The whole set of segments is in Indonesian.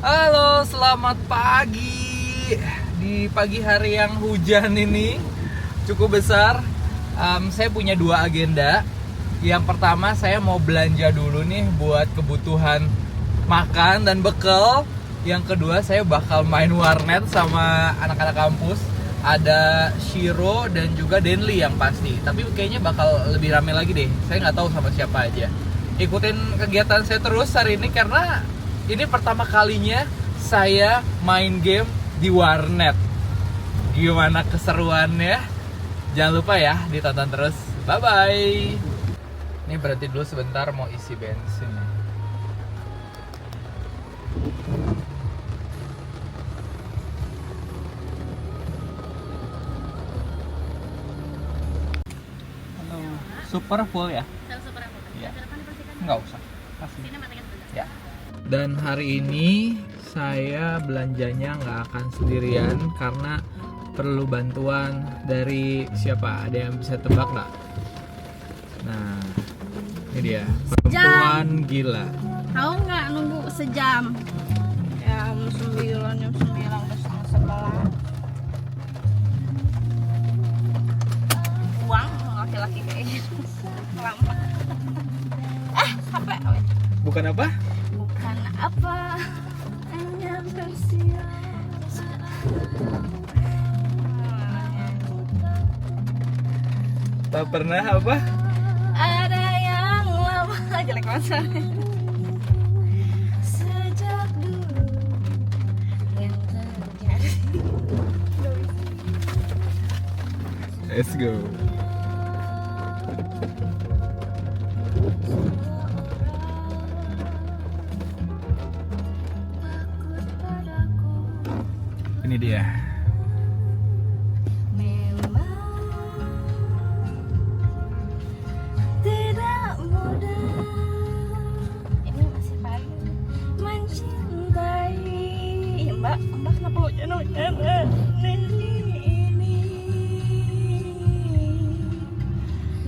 Halo, selamat pagi. Di pagi hari yang hujan ini cukup besar. Saya punya dua agenda. Yang pertama, saya mau belanja dulu nih buat kebutuhan makan dan bekal. Yang kedua, saya bakal main warnet sama anak-anak kampus. Ada Shiro dan juga Denli yang pasti. Tapi kayaknya bakal lebih rame lagi deh. Saya nggak tahu sama siapa aja. Ikutin kegiatan saya terus hari ini karena ini pertama kalinya saya main game di warnet. Gimana keseruannya? Jangan lupa ya ditonton terus. Bye bye. Ini berhenti dulu sebentar mau isi bensin. Halo. Super full ya? Iya. Nggak usah. Kasih. Ya. Dan hari ini saya belanjanya nggak akan sendirian karena perlu bantuan dari siapa? Ada yang bisa tebak nggak? Nah, ini dia perempuan gila. Tahu nggak nunggu sejam? Jam 9, jam 9 udah setengah 11. Buang laki-laki kayak gitu. Lama. Sampai Bukan apa? bukan apa hanya bersiap. Tak pernah apa? Ada yang lama jelek banget. Sejak dulu yang terjadi. Let's go. Ini dia. Memang tidak mudah. Ini masih pagi mencintai. Mbak kenapa hujan-hujan ini?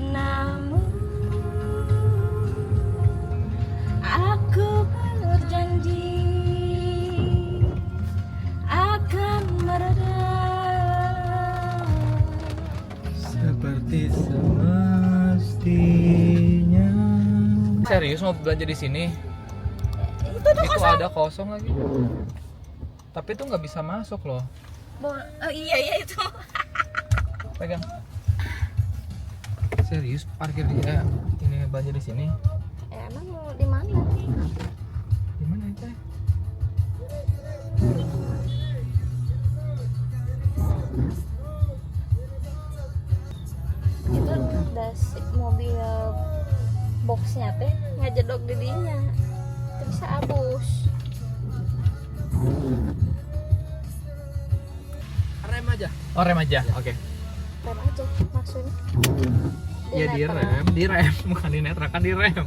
Namun aku berjanji akan mereda. Seperti semestinya. Serius mau belanja di sini? Itu tuh Itu kosong. ada kosong lagi. Tapi itu nggak bisa masuk loh. Oh, iya itu. Pegang. Serius parkir di ini belanja di sini? Emang mau di mana? Di mana itu? Itu ada mobil boxnya teh ngajedok di dinya. Itu bisa abus. Rem aja. Oh, rem aja. Oke. Rem aja maksudnya. Iya di rem, bukan di netra, kan di rem.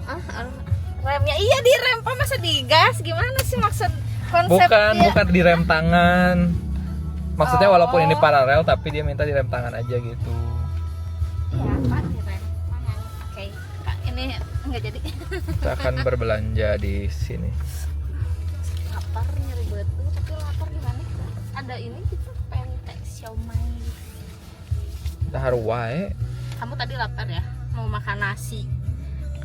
Remnya iya di rem, Pak, masa digas? Gimana sih maksud konsepnya? Bukan di rem tangan. Maksudnya Oh. walaupun ini paralel tapi dia minta di rem tangan aja gitu. Iya, Pak, di rem tangan. Oke, Kak, ini enggak jadi. Kita akan berbelanja di sini. Lapar nyeri betul, tapi lapar gimana? Ada ini gitu, pempek siomay. Dahar wae. Kamu tadi lapar ya? Mau makan nasi.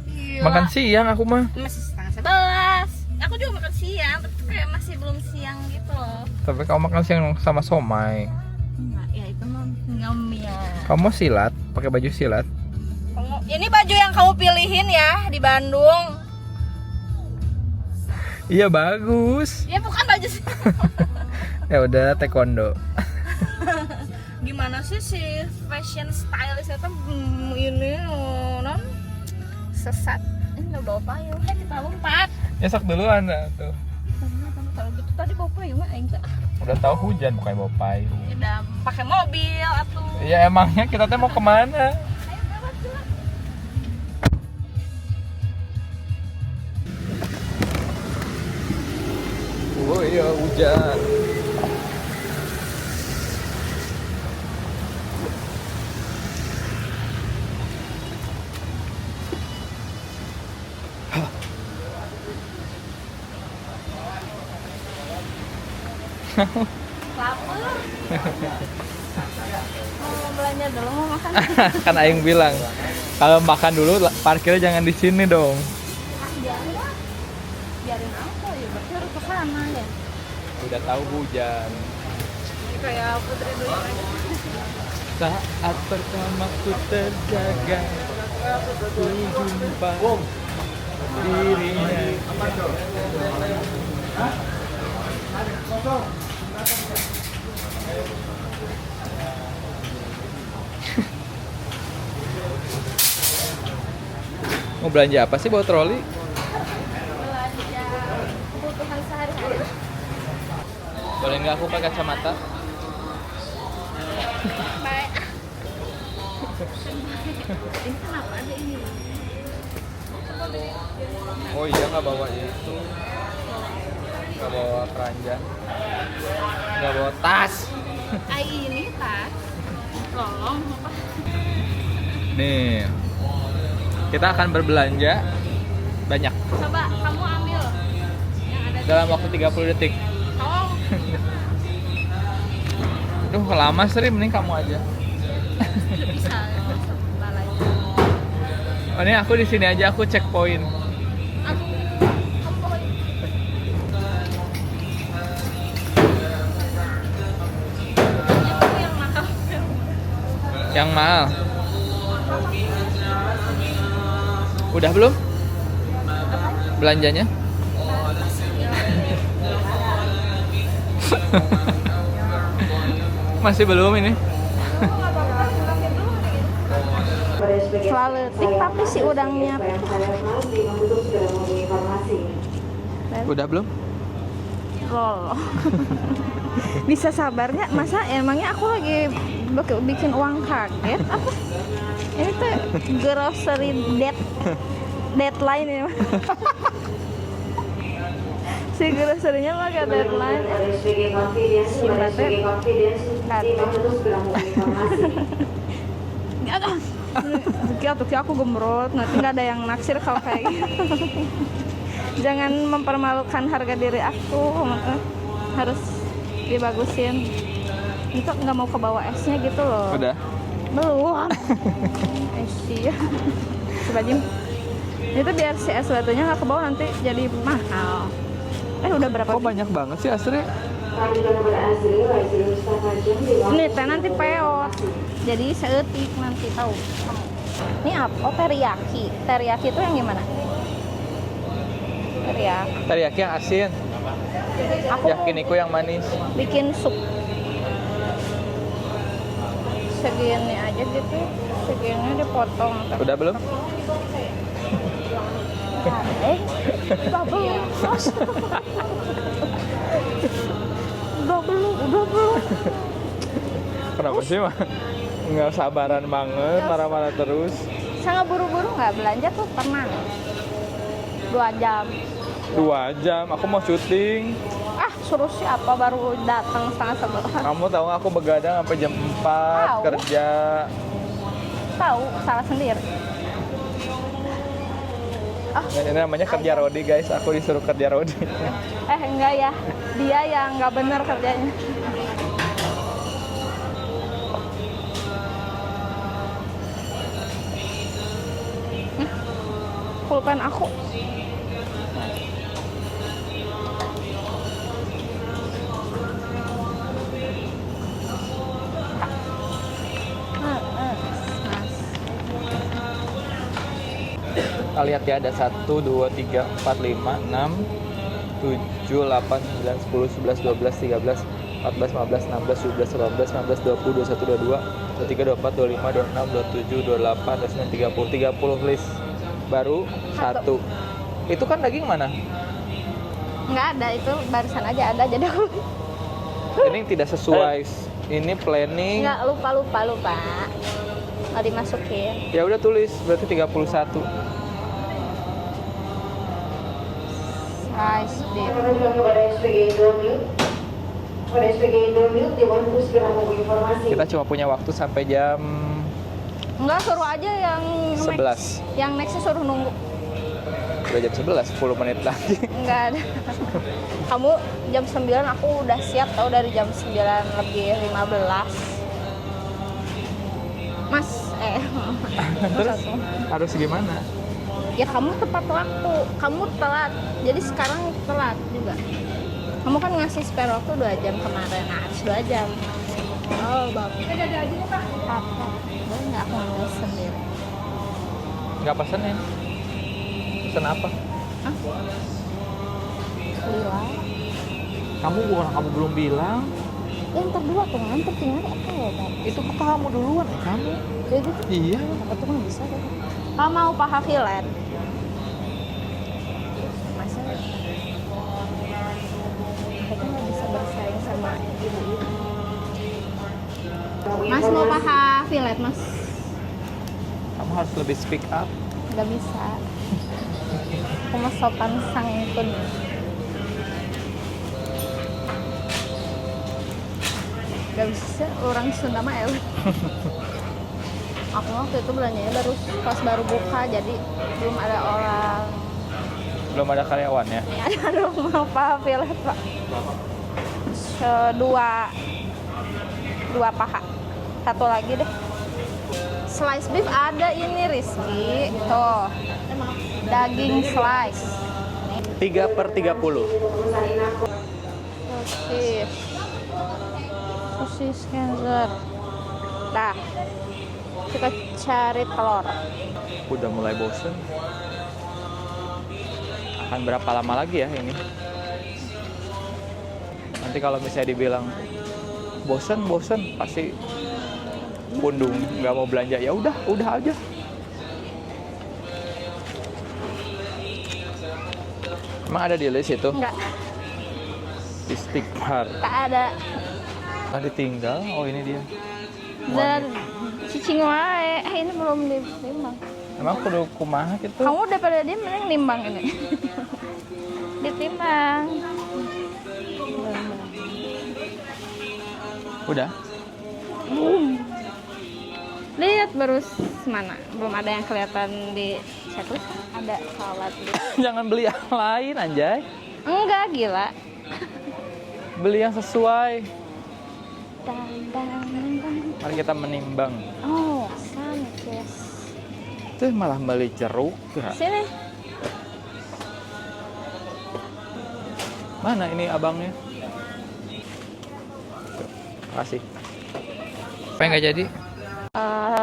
Iya. Makan siang aku mah. Masih setengah 11. Aku juga makan siang, tapi kayak masih belum siang gitu loh. Tapi kamu makan siang sama somai. Nah, ya itu mah ngemil. Kamu silat, pakai baju silat. Ini baju yang kamu pilihin ya di Bandung. Iya bagus. Ya bukan baju sih. Ya udah taekwondo. Gimana sih si fashion stylist itu ini non sesat. Ini udah bawa payung. Kita lompat. Nyesek duluan tuh. Kalau gitu tadi bawa payung mah enggak. Udah tahu hujan bukan bawa payung. Udah pakai mobil atau Ya emangnya kita teh mau kemana? ayo lewat jalan. Oh iya hujan. Lapar. Mau belanja dulu, mau makan. Kan aing bilang kalau makan dulu parkirnya jangan di sini dong. Biarin lah. Biarin apa ya? Berarti harus ke sana ya. Udah tahu hujan. Kayak Putri dulu aja. Saat pertama ku terjaga, ku jumpa dirinya. Mau belanja apa sih bawa troli? Belanja kebutuhan sehari-hari. Boleh nggak aku pakai kacamata? Baik. Ini kenapa ada ini? Oh iya, nggak bawa itu, nggak bawa keranjang, nggak bawa tas. Ini tas. Tolong apa? Nih, kita akan berbelanja banyak Coba kamu ambil yang ada di dalam waktu 30 detik. Oh, Duh, lama Sri, mending kamu aja. bisa. Balanya. Oh, ini aku di sini aja, aku checkpoint. Aku kamu bawa ini. Itu yang nakal. Yang mahal. Udah belum? Belanjanya? Masih belum ini? Laletik tapi si udangnya. Udah belum? Lol. Bisa sabarnya, masa emangnya aku lagi bikin uang kaget apa? Ini tuh grocery deadline ya. Si grocery-nya mah gak deadline. Rezeki aku gemrot, nanti nggak ada yang naksir kalau kayak gitu. Jangan mempermalukan harga diri aku, harus dibagusin. Itu nggak mau ke bawah esnya gitu loh. Udah. Belum. Esnya. Coba Jim. Itu biar si es batunya nggak ke bawah nanti jadi mahal. Udah berapa? Kok banyak banget sih Asri? Ini teh nanti peot. Jadi seetik nanti tahu. Ini apa? Oh, teriyaki. Teriyaki itu yang gimana? Teriyaki. Teriyaki yang asin, Aku yakiniku yang manis. bikin sup. Segini aja gitu. Segini dipotong. Udah belum? Udah belum. Udah belum. Kenapa sih mah? Nggak sabaran banget, marah-marah terus. Sangat buru-buru nggak belanja tuh pernah 2 jam. 2 jam, aku mau syuting. Suruh siapa baru datang setengah 11. Kamu tahu nggak aku begadang sampai jam 4 Tahu. kerja. Tahu salah sendiri. Ini namanya kerja rodi guys, aku disuruh kerja rodi. Enggak ya, dia yang nggak bener kerjanya. Pulpen aku. Kita lihat ya, ada 1, 2, 3, 4, 5, 6, 7, 8, 9, 10, 11, 12, 13, 14, 15, 16, 17, 18, 19, 20, 21, 22, 23, 24, 25, 26, 27, 28, 29, 30 list. Baru 1. Itu kan daging mana? Nggak ada, itu barisan aja ada, jadi aku Ini tidak sesuai. Ini planning. nggak lupa. Nggak dimasukin. Ya udah tulis, berarti 31. Size dip. Kita cuma punya waktu sampai jam Enggak, suruh aja yang 11. Yang nextnya suruh nunggu. Udah jam 11, 10 menit lagi. Nggak ada. Kamu jam 9 aku udah siap tau dari jam 9 lebih 15. Mas, Terus harus gimana? ya kamu tepat waktu. Kamu telat. Jadi sekarang telat juga. Kamu kan ngasih spare waktu 2 jam kemarin. Nah, harus 2 jam. Oh, bagus. Ada aja nih, Pak. Apa? Boleh nggak aku ngambil sendiri? Nggak pesenin. Pesen apa? Hah? Lila. Kamu belum bilang. Yang kedua tuh nganter tinggal apa ya, Bang? Itu kamu duluan, kamu. Kayak gitu. Iya. Itu kan bisa kan? Kamu mau paha filet? Masa kita nggak bisa bersaing sama ibu-ibu. Mas mau paha filet, Mas? Kamu harus lebih speak up. Nggak bisa. Aku mau sopan santun. Gak bisa, orang Sunda mah elit. Aku waktu itu belanjanya baru buka, jadi belum ada orang. Belum ada karyawan ya? Ini ada rumah paha filet, Pak. Dua paha. Satu lagi deh. Slice beef ada ini, Rizky. Tuh. Daging slice. 3/30. Sosis cancer. Nah, kita cari telur. Udah mulai bosen. Akan berapa lama lagi ya ini? Nanti kalau misalnya dibilang bosen, pasti pundung, nggak mau belanja. Ya udah aja. Emang ada di list itu? Enggak, Istighfar. tak ada. Tadi tinggal. Oh, ini dia. Dan cicing wae. Ini belum ditimbang. Emang kudu kumaha gitu? Kamu daripada dia mending nimbang ini. Ditimbang. Udah. Lihat baru mana? Belum ada yang kelihatan di checklist. Ada salad. Jangan beli yang lain, anjay. Enggak, gila. Beli yang sesuai. Dan. Mari kita menimbang. Oh, Sanchez. Tuh malah beli jeruk ya. Sini. Mana ini abangnya? Kasih. Apa yang nggak jadi?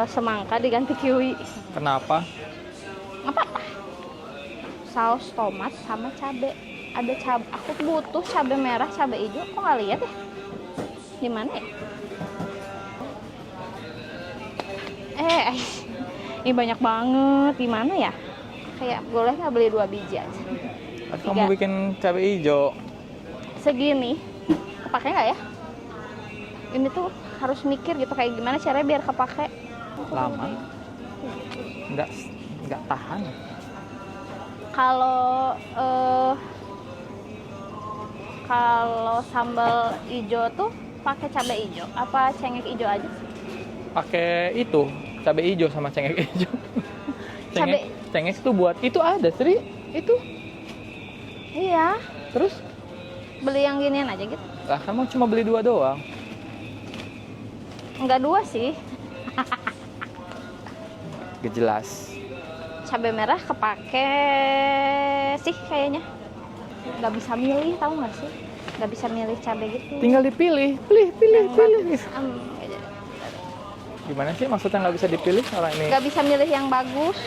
Semangka diganti kiwi. Kenapa? Apa? Saus tomat sama cabe. Ada cabe. Aku butuh cabe merah, cabe hijau. Kok nggak lihat ya? Di mana ya? Ini banyak banget. Di mana ya? Kayak boleh nggak beli 2 biji aja? Atau kamu bikin cabai hijau? Segini, kepake nggak ya? Ini tuh harus mikir gitu kayak gimana caranya biar kepake. Lama. Nggak tahan. Kalau sambal hijau tuh pakai cabai hijau apa cengkeh hijau aja sih? Pakai itu cabai hijau sama cengkeh hijau. Cabai. Cengkeh itu buat itu ada Sri itu. Iya. Terus Beli yang ginian aja gitu. lah kamu cuma beli 2 doang. Enggak 2 sih. Gak jelas. Cabai merah kepake sih kayaknya. Nggak bisa milih, tahu nggak sih? Nggak bisa milih cabai gitu. Tinggal dipilih, pilih. Yang bagus. Gimana sih maksudnya nggak bisa dipilih orang ini? Nggak bisa milih yang bagus.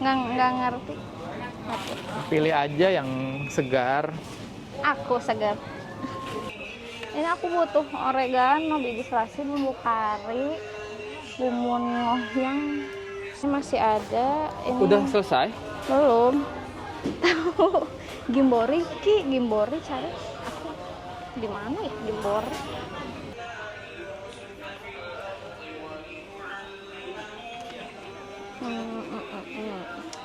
Nggak ngerti. Pilih aja yang segar. Aku segar. Ini aku butuh oregano, biji selasih, bumbu kari, bumbu ngohyang. Ini masih ada. Ini Udah selesai? belum. Tahu Gimbori cari aku di mana ya Gimbori?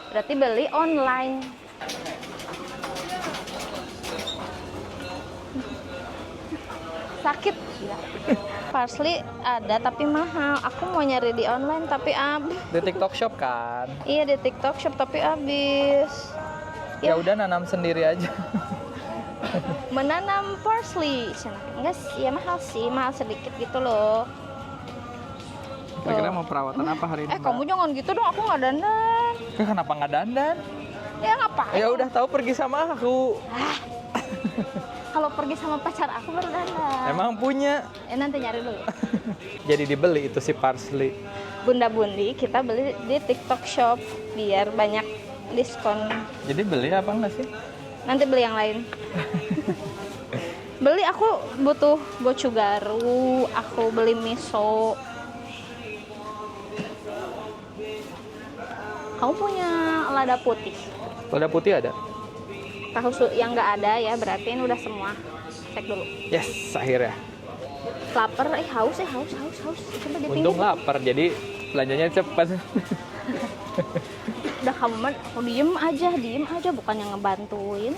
Berarti beli online. Sakit ya. Parsley ada tapi mahal. Aku mau nyari di online tapi habis. Di TikTok Shop kan? Iya di TikTok Shop tapi habis. Ya udah nanam sendiri aja. Menanam parsley. Enggak sih, ya mahal sih, mahal sedikit gitu loh. Kira-kira mau perawatan apa hari ini? Kamu jangan gitu dong, aku nggak dandan. Kenapa nggak dandan? Ya ngapain? Ya udah tahu pergi sama aku. Kalau pergi sama pacar aku baru dandan. Emang punya. Nanti nyari dulu. Jadi dibeli itu si parsley. Bunda-bundi kita beli di TikTok Shop biar banyak diskon. Jadi beli apa enggak sih? Nanti beli yang lain. Beli, aku butuh gochugaru, aku beli miso. Kamu punya lada putih? Lada putih ada? Tahu yang nggak ada ya, berarti ini udah semua. Cek dulu. Yes, akhirnya. Lapar, haus. Coba di Untung pinggir. lapar, jadi belanjanya cepet. Udah kamu mah, aku diem aja, bukannya ngebantuin.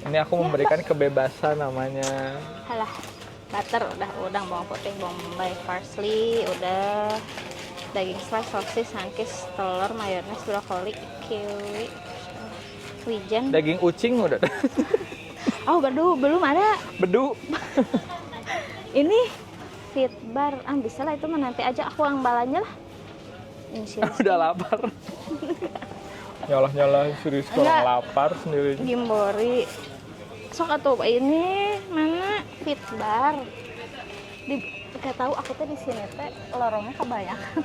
Ini aku memberikan kebebasan namanya. Halah, butter udah, udang, bawang putih, bombay, parsley, udah. Daging slice, sosis, sankis, telur, mayones, brokoli, kiwi, wijen. Daging ucing udah. Oh, belum ada. Bedu. Ini fit bar, bisa lah itu mah, nanti aja aku yang balanya lah. Udah lapar. Nyolah serius kalau Enggak. lapar sendiri. Gimbori. Sok atuh ini mana fit bar. Gak tahu aku tuh di sini teh lorongnya kebanyakan.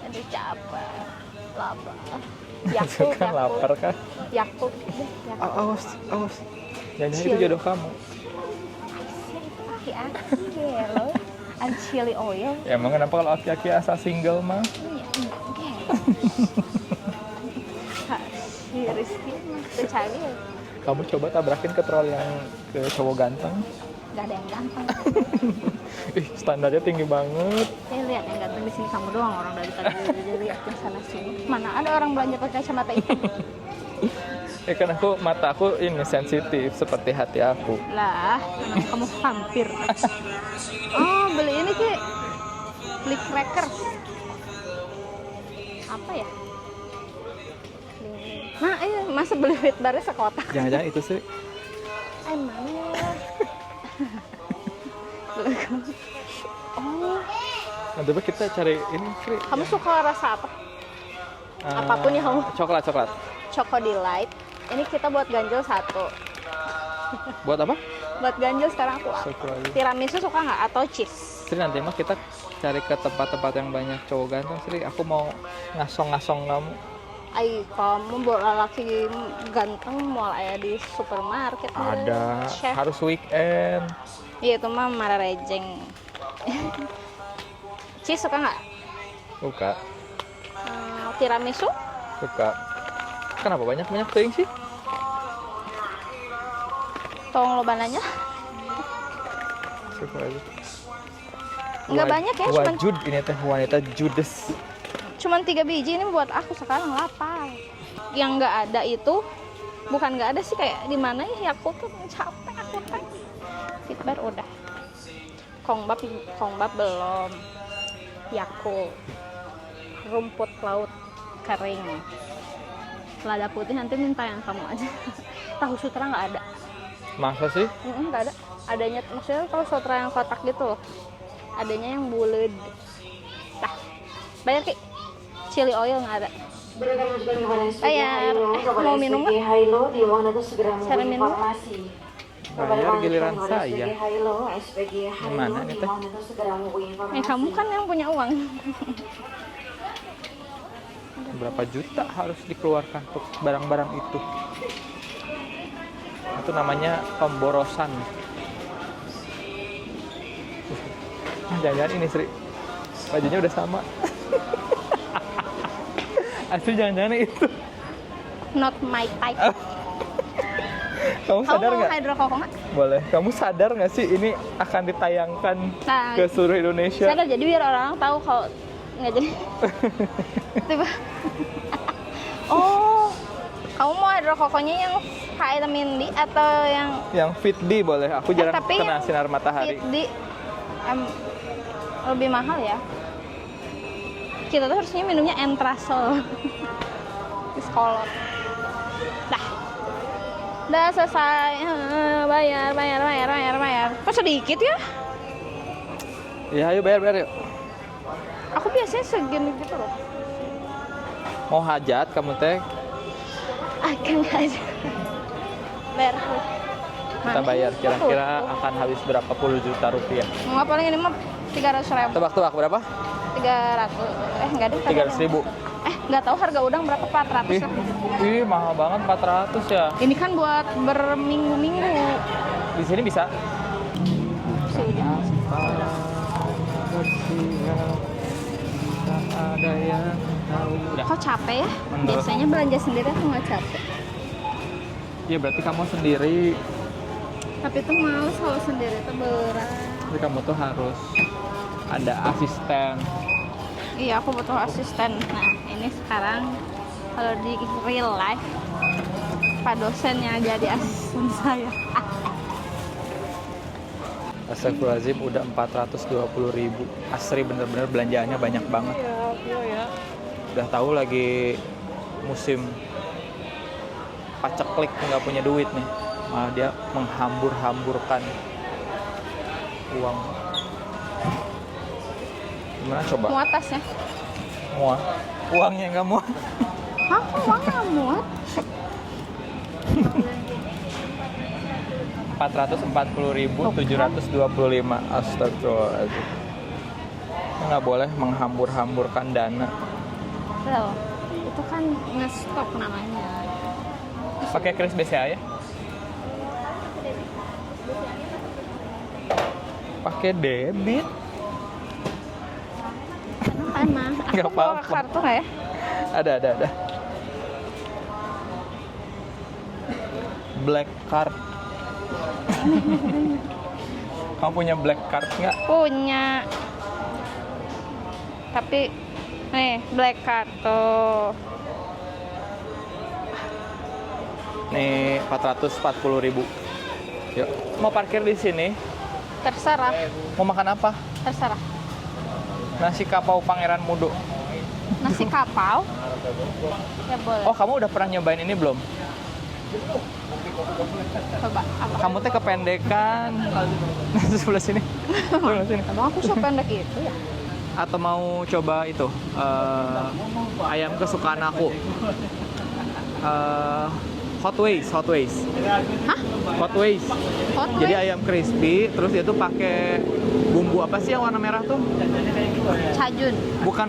Jadi capek. Lapar. Yakult, Kan lapar kan? Yakult. Awas. Jangan itu jodoh kamu. Aki-aki loh. And chili oil. Ya emang kenapa kalau aki-aki asa single mah? Si Rizky mah tercari. Kamu coba tabrakin ke troll yang ke cowok ganteng. Gak ada yang ganteng. Ih, standarnya tinggi banget. Lihat yang ganteng di sini kamu doang, orang dari tadi liatin sana sini. Mana ada orang belanja pakai kacamata hitam? Kan mata aku ini sensitif seperti hati aku. Lah, emang kamu vampir. Oh, beli ini Ki. Beli crackers. Apa ya? Nah, ini masa beli wheat barnya sekotak? Jangan-jangan itu sih. Emangnya. Oh, Nanti kita cari ini, Kri. kamu suka rasa apa? Apapun ya kamu. Coklat. Choco Delight. Ini kita buat ganjel satu. Buat apa? Buat ganjel sekarang aku. Satu lagi. Tiramisu suka nggak atau cheese? Sri, nanti mah kita cari ke tempat-tempat yang banyak cowok ganteng, Sri. Aku mau ngasong-ngasong kamu. Ay, kamu buat laki ganteng mau aya di supermarket. Ada. Chef. Harus weekend. Iya, itu mah marah rejeng. Cheese suka nggak? Suka. Tiramisu? Suka. Kenapa banyak teuing sih? Tolong lo bananya. Suka aja. Nggak banyak ya, cuman Wajud ini teh wanita judes. cuman 3 biji ini buat aku sekarang lapar. Yang nggak ada itu bukan nggak ada sih, kayak di mana ya, aku tuh capek aku teh. Fitbar udah. Kongbap belum. Yakult. Rumput laut kering. Lada putih nanti minta yang kamu aja. Tahu sutra nggak ada. Masa sih? Nggak ada. Adanya maksudnya tahu sutra yang kotak gitu loh. Adanya yang bulat. Nah, bayar Ki. Chili oil nggak ada. Bayar. Mau minum nggak? Cara minum? Bayar giliran saya. Gimana nih teh? Kamu kan yang punya uang. Berapa juta harus dikeluarkan untuk barang-barang itu? Itu namanya pemborosan. Jangan-jangan ini, Sri, bajunya udah sama. Asli jangan-jangan itu. Not my type. Kamu Kamu sadar mau nggak? hydrokoko nggak? Boleh. Kamu sadar nggak sih ini akan ditayangkan Nah, ke seluruh Indonesia? sadar, jadi biar orang tahu kalau nggak jadi. Tiba. Oh, kamu mau hydrokokonya yang vitamin D atau yang Fit D boleh. Aku jarang tapi kena yang sinar matahari. Fit D lebih mahal ya. Kita tuh harusnya minumnya Entrasol. Diskolot. Dah. Udah selesai. Bayar. Kok sedikit ya? Ya ayo bayar yuk. Aku biasanya segini gitu loh. Mau hajat kamu teh? Akan aja. Bayar. Kita bayar kira-kira akan habis berapa puluh juta rupiah. Nggak, paling ini mah 300.000. Tebak-tebak berapa? 300. Enggak deh. 300.000. Nggak tahu harga udang berapa, 400 lah. Ih, mahal banget 400 ya. Ini kan buat berminggu-minggu. Di sini bisa. Sudah. Tak ada yang tahu. Udah. Kok capek ya? Menurut- Biasanya belanja sendiri aku nggak capek. Iya berarti kamu sendiri. Tapi itu males kalau sendiri itu berat. Tapi kamu tuh harus ada asisten. Iya, aku butuh asisten. Nah, ini sekarang kalau di real life, Pak dosen yang jadi asisten saya. Astagfirullahaladzim udah 420.000. Asri bener-bener belanjaannya banyak banget. Iya ya. Udah tahu lagi musim paceklik nggak punya duit nih. Malah dia menghambur-hamburkan uang. Gimana coba? Muat tasnya. Muat. Uangnya nggak muat. Hah, kok uangnya nggak muat? 440.725. Astagfirullahaladzim. Nggak boleh menghambur-hamburkan dana. Bel, itu kan nge-stop namanya. Pakai kris BCA ya? Pakai debit? Kenapa emang? Aku Nggak bawa apa-apa. kartu nggak ya? Ada. Black card. Kamu punya black card nggak? Punya. Tapi nih black card tuh. Nih 440.000. Yuk, mau parkir di sini? Terserah, Mau makan apa? terserah. Nasi kapau Pangeran Mudo. Nasi kapau? Ya boleh. Oh, kamu udah pernah nyobain ini belum? Coba. Apa? Kamu teh kependekan. Sebelah sini. Sebelah sini. Emang aku sependek itu ya? Atau mau coba itu ayam kesukaan aku. Hot Wings. Hah? Hot Wings. Hot Jadi Wings? ayam crispy, terus dia tuh pakai bumbu apa sih yang warna merah tuh? Cajun. Bukan.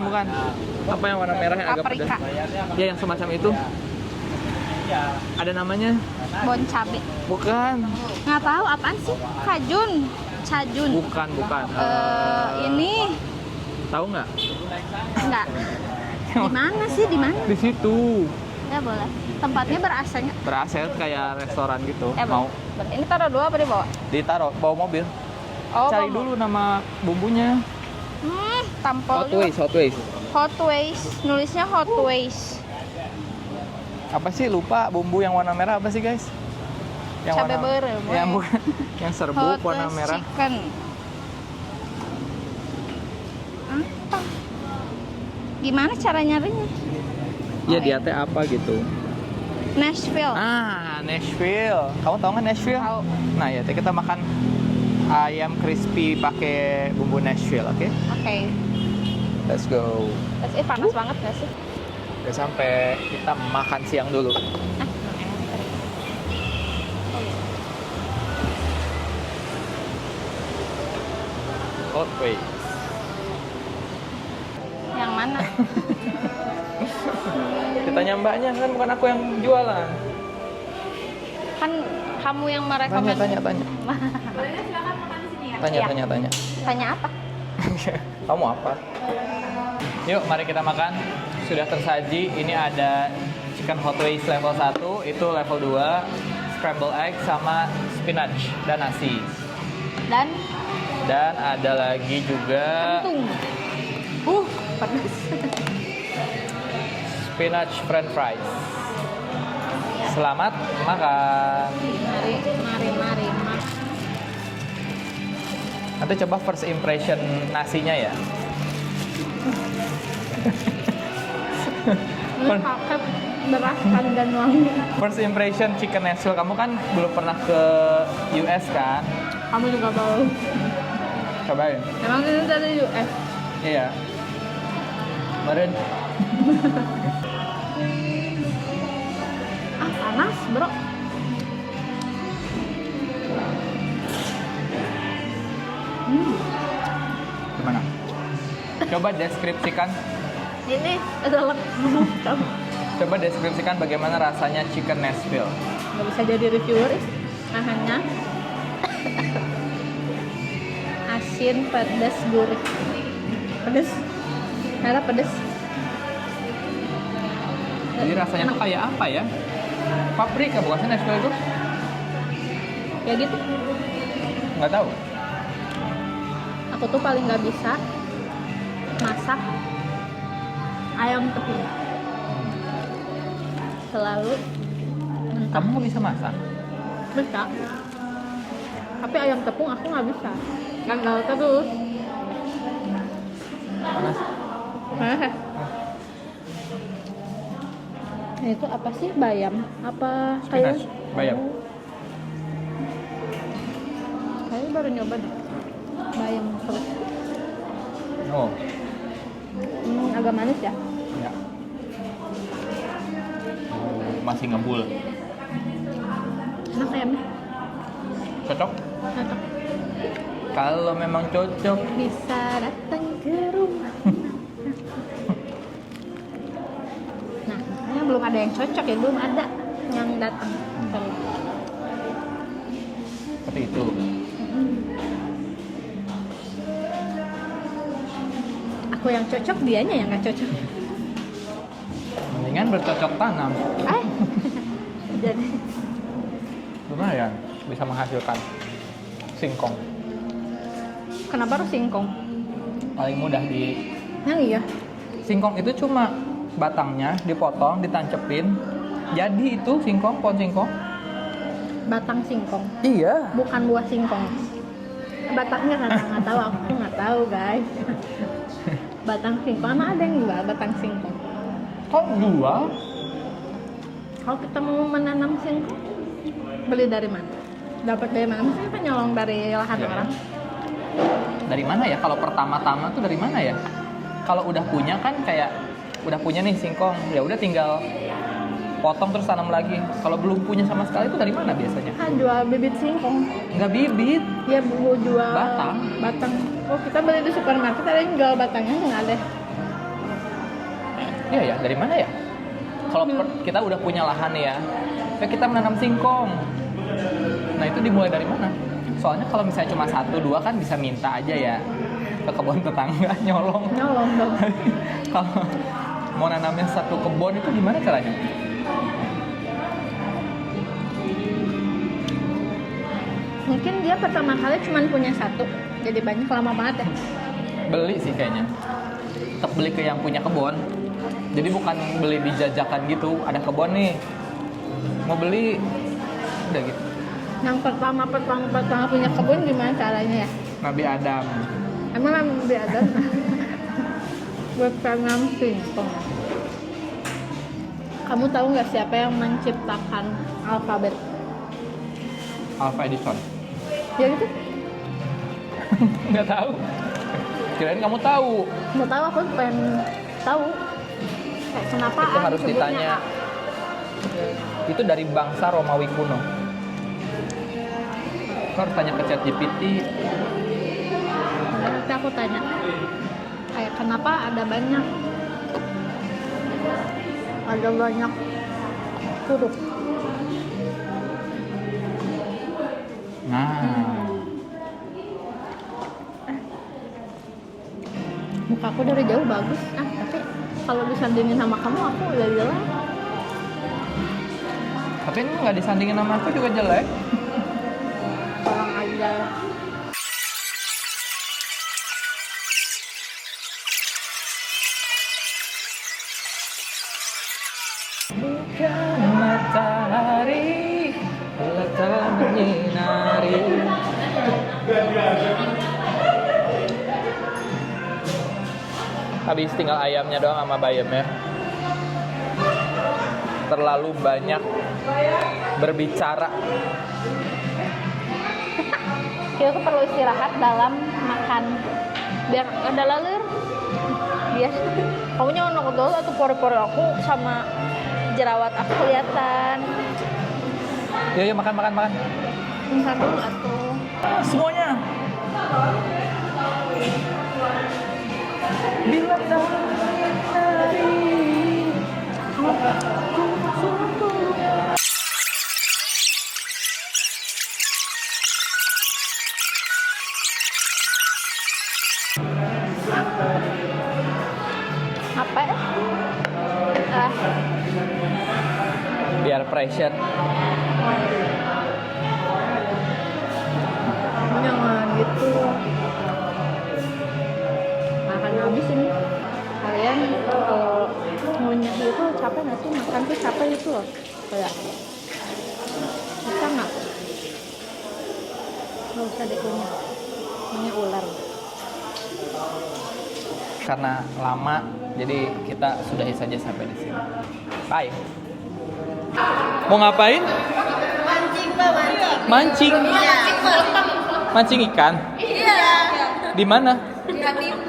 Apa yang warna merah yang agak Paprika. pedas? Ya, yang semacam itu. Ada namanya? Bon cabe. Bukan. Nggak tahu apaan sih? Cajun. Bukan. Ini Tahu nggak? enggak. Di mana sih? Di mana? Di situ. Ya boleh. Tempatnya ber-AC nggak? Ber-AC kayak restoran gitu. Mau. Mau Ini taruh dulu apa dibawa? ditaruh bawa mobil. Oh, Cari bawa. dulu nama bumbunya. Tampol Hot juga. Wings. Hot Wings. Nulisnya Hot Wings. Apa sih lupa bumbu yang warna merah apa sih guys? Cabai bareng. Yang bukan yang serbuk Hot warna Wings merah. chicken. Apa? Gimana cara nyarinya? Ya dia teh apa gitu. Nashville. Nashville. Kamu tahu nggak Nashville? Tahu. Nah ya teh kita makan ayam crispy pakai bumbu Nashville, oke? Oke. Let's go. Panas banget gak sih? Udah sampai kita makan siang dulu. Hot Wings. Yang mana? Ditanya mbaknya kan bukan aku yang jualan. Kan kamu yang merekomend. Tanya. Iya. Tanya. Tanya apa? Kamu apa? Yuk, mari kita makan. Sudah tersaji. Ini ada chicken hot wings level 1, itu level 2, scramble egg sama spinach dan nasi. Dan ada lagi juga Kentung. Pedas. spinach french fries. Selamat makan. Mari. Nanti coba first impression nasinya ya. Ini pakai beras pandan wangi. First impression chicken Nashville, kamu kan belum pernah ke US kan? Kamu juga baru. Cobain. Emang ini dari US? Iya. Kemarin Ah, panas, bro. gimana? Coba deskripsikan. Ini adalah Coba deskripsikan bagaimana rasanya chicken Nashville. nggak bisa jadi reviewer. Bahannya asin, pedas, gurih. Pedas. Ada pedas. Jadi rasanya tuh kayak apa ya? Paprika bukan sih Nashville itu? Ya gitu. Nggak tahu. Aku tuh paling nggak bisa masak ayam tepung. Selalu mentah. Kamu nggak bisa masak? Bisa. Tapi ayam tepung aku nggak bisa. Gagal terus. Panas. Nah, itu apa sih bayam? Apa kayak Spinach, bayam. Kayaknya baru nyoba deh. Bayam terus. Oh, Agak manis ya. ya. Masih ngebul. Enak ayamnya. Cocok? Cocok. Kalau memang cocok. Bisa datang ke rumah. Nah, makanya belum ada yang cocok ya, belum ada yang datang. Seperti itu. Aku yang cocok, dianya yang nggak cocok. Mendingan bercocok tanam. Jadi Lumayan bisa menghasilkan singkong. kenapa harus singkong? Paling mudah di Yang iya. singkong itu cuma batangnya dipotong, ditancepin. Jadi itu singkong, pohon singkong. Batang singkong, Iya. bukan buah singkong. Batangnya nggak tahu, aku nggak tahu guys. Batang singkong, emang ada yang jual batang singkong? Kok jual? Kalau kita mau menanam singkong, beli dari mana? Dapat dari mana? Misalnya kita nyolong dari lahan Ya. orang. Dari mana ya? Kalau pertama-tama tuh dari mana ya? Kalau udah punya kan kayak udah punya nih singkong, ya udah tinggal potong terus tanam lagi. Kalau belum punya sama sekali itu dari mana biasanya? Ah, jual bibit singkong. Nggak bibit. Ya bu jual Batang. Batang. Oh, kita beli di supermarket ada yang jual batangnya, nggak ada. Iya ya, dari mana ya? Kalau kita udah punya lahan nih ya, kayak kita menanam singkong. Nah itu dimulai dari mana? Soalnya kalau misalnya cuma 1-2 kan bisa minta aja ya ke kebun tetangga nyolong. Nyolong dong. Kalau mau nanamin satu kebun itu gimana caranya? Mungkin dia pertama kali cuma punya satu, jadi banyak, lama banget ya. Beli sih kayaknya. Tetap beli ke yang punya kebun. Jadi bukan beli di jajakan gitu. Ada kebun nih, mau beli, udah gitu. Yang pertama punya kebun gimana caranya ya? Nabi Adam. Emang Nabi Adam buat tanam singkong. Kamu tahu nggak siapa yang menciptakan alfabet? Alpha Edison. Ya gitu. Nggak tahu. Kirain kamu tahu. Nggak tahu, aku pengen tahu. Kayak kenapa Itu A harus disebutnya ditanya. A? Itu dari bangsa Romawi kuno. Kau harus tanya ke ChatGPT. Nanti aku tanya. Kayak kenapa ada banyak huruf. Nah, Mukaku dari jauh bagus, tapi kalau disandingin sama kamu aku udah jelek. tapi ini nggak disandingin sama aku juga jelek. Orang aja. Bukan matahari telah menyinari. Habis tinggal ayamnya doang sama bayamnya. terlalu banyak berbicara. Kita tuh perlu istirahat dalam makan biar ada lalur. Biar kamu jangan nongol dulu atau pori-pori aku sama jerawat aku kelihatan. Yuk, makan. Bentar dulu atuh. Semuanya. Bila dahulu hari apa ya? biar pressure. Jangan gitu. Makan habis ini. Kalian kalau ngunyah itu capek nggak sih? Makan tuh capek itu loh. Kayak bisa nggak? Nggak usah dikunyah. Ngunyah ular. Karena lama, jadi kita sudahi saja sampai di sini. Bye. Mau ngapain? Mancing, Pak, mancing. Mancing. Iya. Mancing ikan. Iya. Di mana? Di hatimu.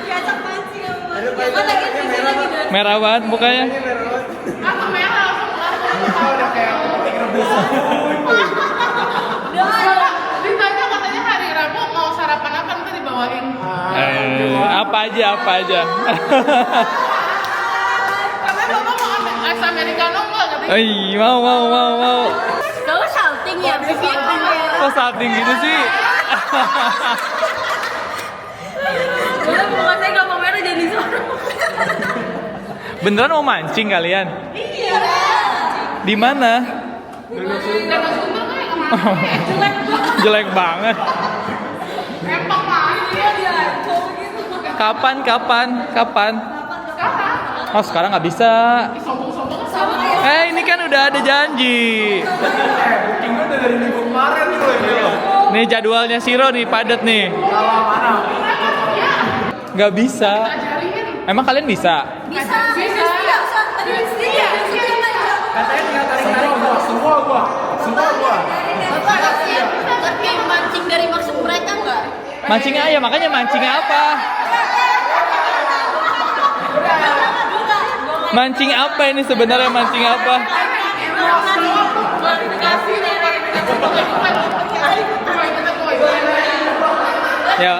Diajak mancing sama. Emang lagi dah. Merah banget mukanya. Apa merah langsung udah kayak kepiting rebus. Ditanya katanya hari Rabu mau sarapan apa ntar dibawain. Apa aja. Katanya Bapak mau ambil es americano enggak katanya. Mau. Kau salting ya, bibir. Kok salting gitu sih? Udah muka saya enggak mau merah jadi sorot. Beneran mau mancing kalian? Iya. Di mana? Danau Sunter kan yang kemana? Jelek banget. Emang mah iya dia gitu. Kapan? Oh, sekarang nggak bisa. Sombong-sombong sama Ini kan udah ada janji. Booking gue udah dari minggu kemarin tuh ya. Nih jadwalnya Siro nih padat nih. Nggak bisa. Emang kalian bisa? Bisa. Iya. Katanya tinggal tarik-tarik semua gua. Bapak ada siap tapi mancing dari maksud mereka enggak? Mancing aja, makanya mancing apa? Mancing apa ini sebenarnya mancing apa? Ya.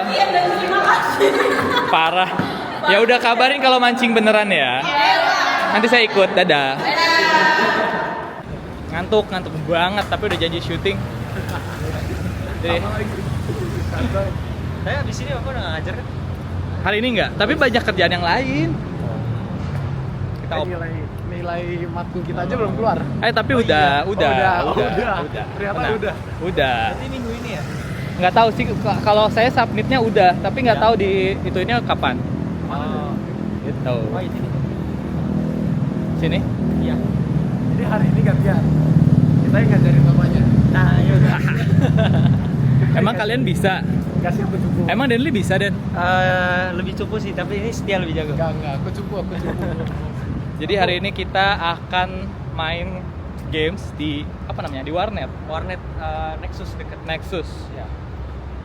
Parah. Ya udah kabarin kalau mancing beneran ya. Nanti saya ikut. Dadah. Ngantuk banget tapi udah janji syuting. Jadi, Saya abis ini Bapak udah nggak ngajar kan? hari ini enggak, tapi banyak kerjaan yang lain. Kita Nilai matkul kita aja belum keluar. tapi udah. Ternyata Tenang. udah. Udah. Berarti minggu ini ya? Nggak tahu sih kalau saya submitnya udah, tapi nggak tahu di itunya kapan. Oh, Gitu. oh ini nih. Sini. Iya. Jadi hari ini gantian. Kita yang ngajarin bapaknya. Nah, yaudah. Emang kalian bisa? Kasih aku cukup. Emang Denli bisa, Den? Lebih cupu sih, tapi ini setia lebih jago. Enggak, aku cukup. Jadi hari ini kita akan main games di apa namanya? Di warnet. Warnet Nexus deket. Nexus. Ya.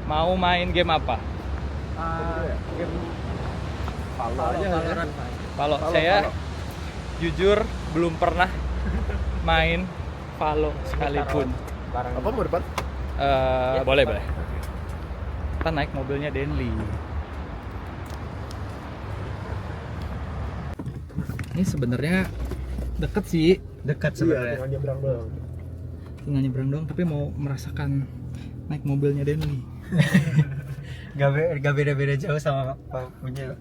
Mau main game apa? Game Follow aja. Valorant. Kalau Valo, saya Valo. jujur belum pernah main Valo sekalipun. Barang. Apa mau depan? Boleh. Kita naik mobilnya Denli. Ini sebenarnya deket sih, Dekat Iya, sebenarnya. tinggal nyebrang doang. tinggal nyebrang doang, tapi mau merasakan naik mobilnya Denli. Gak beda-beda jauh sama punya.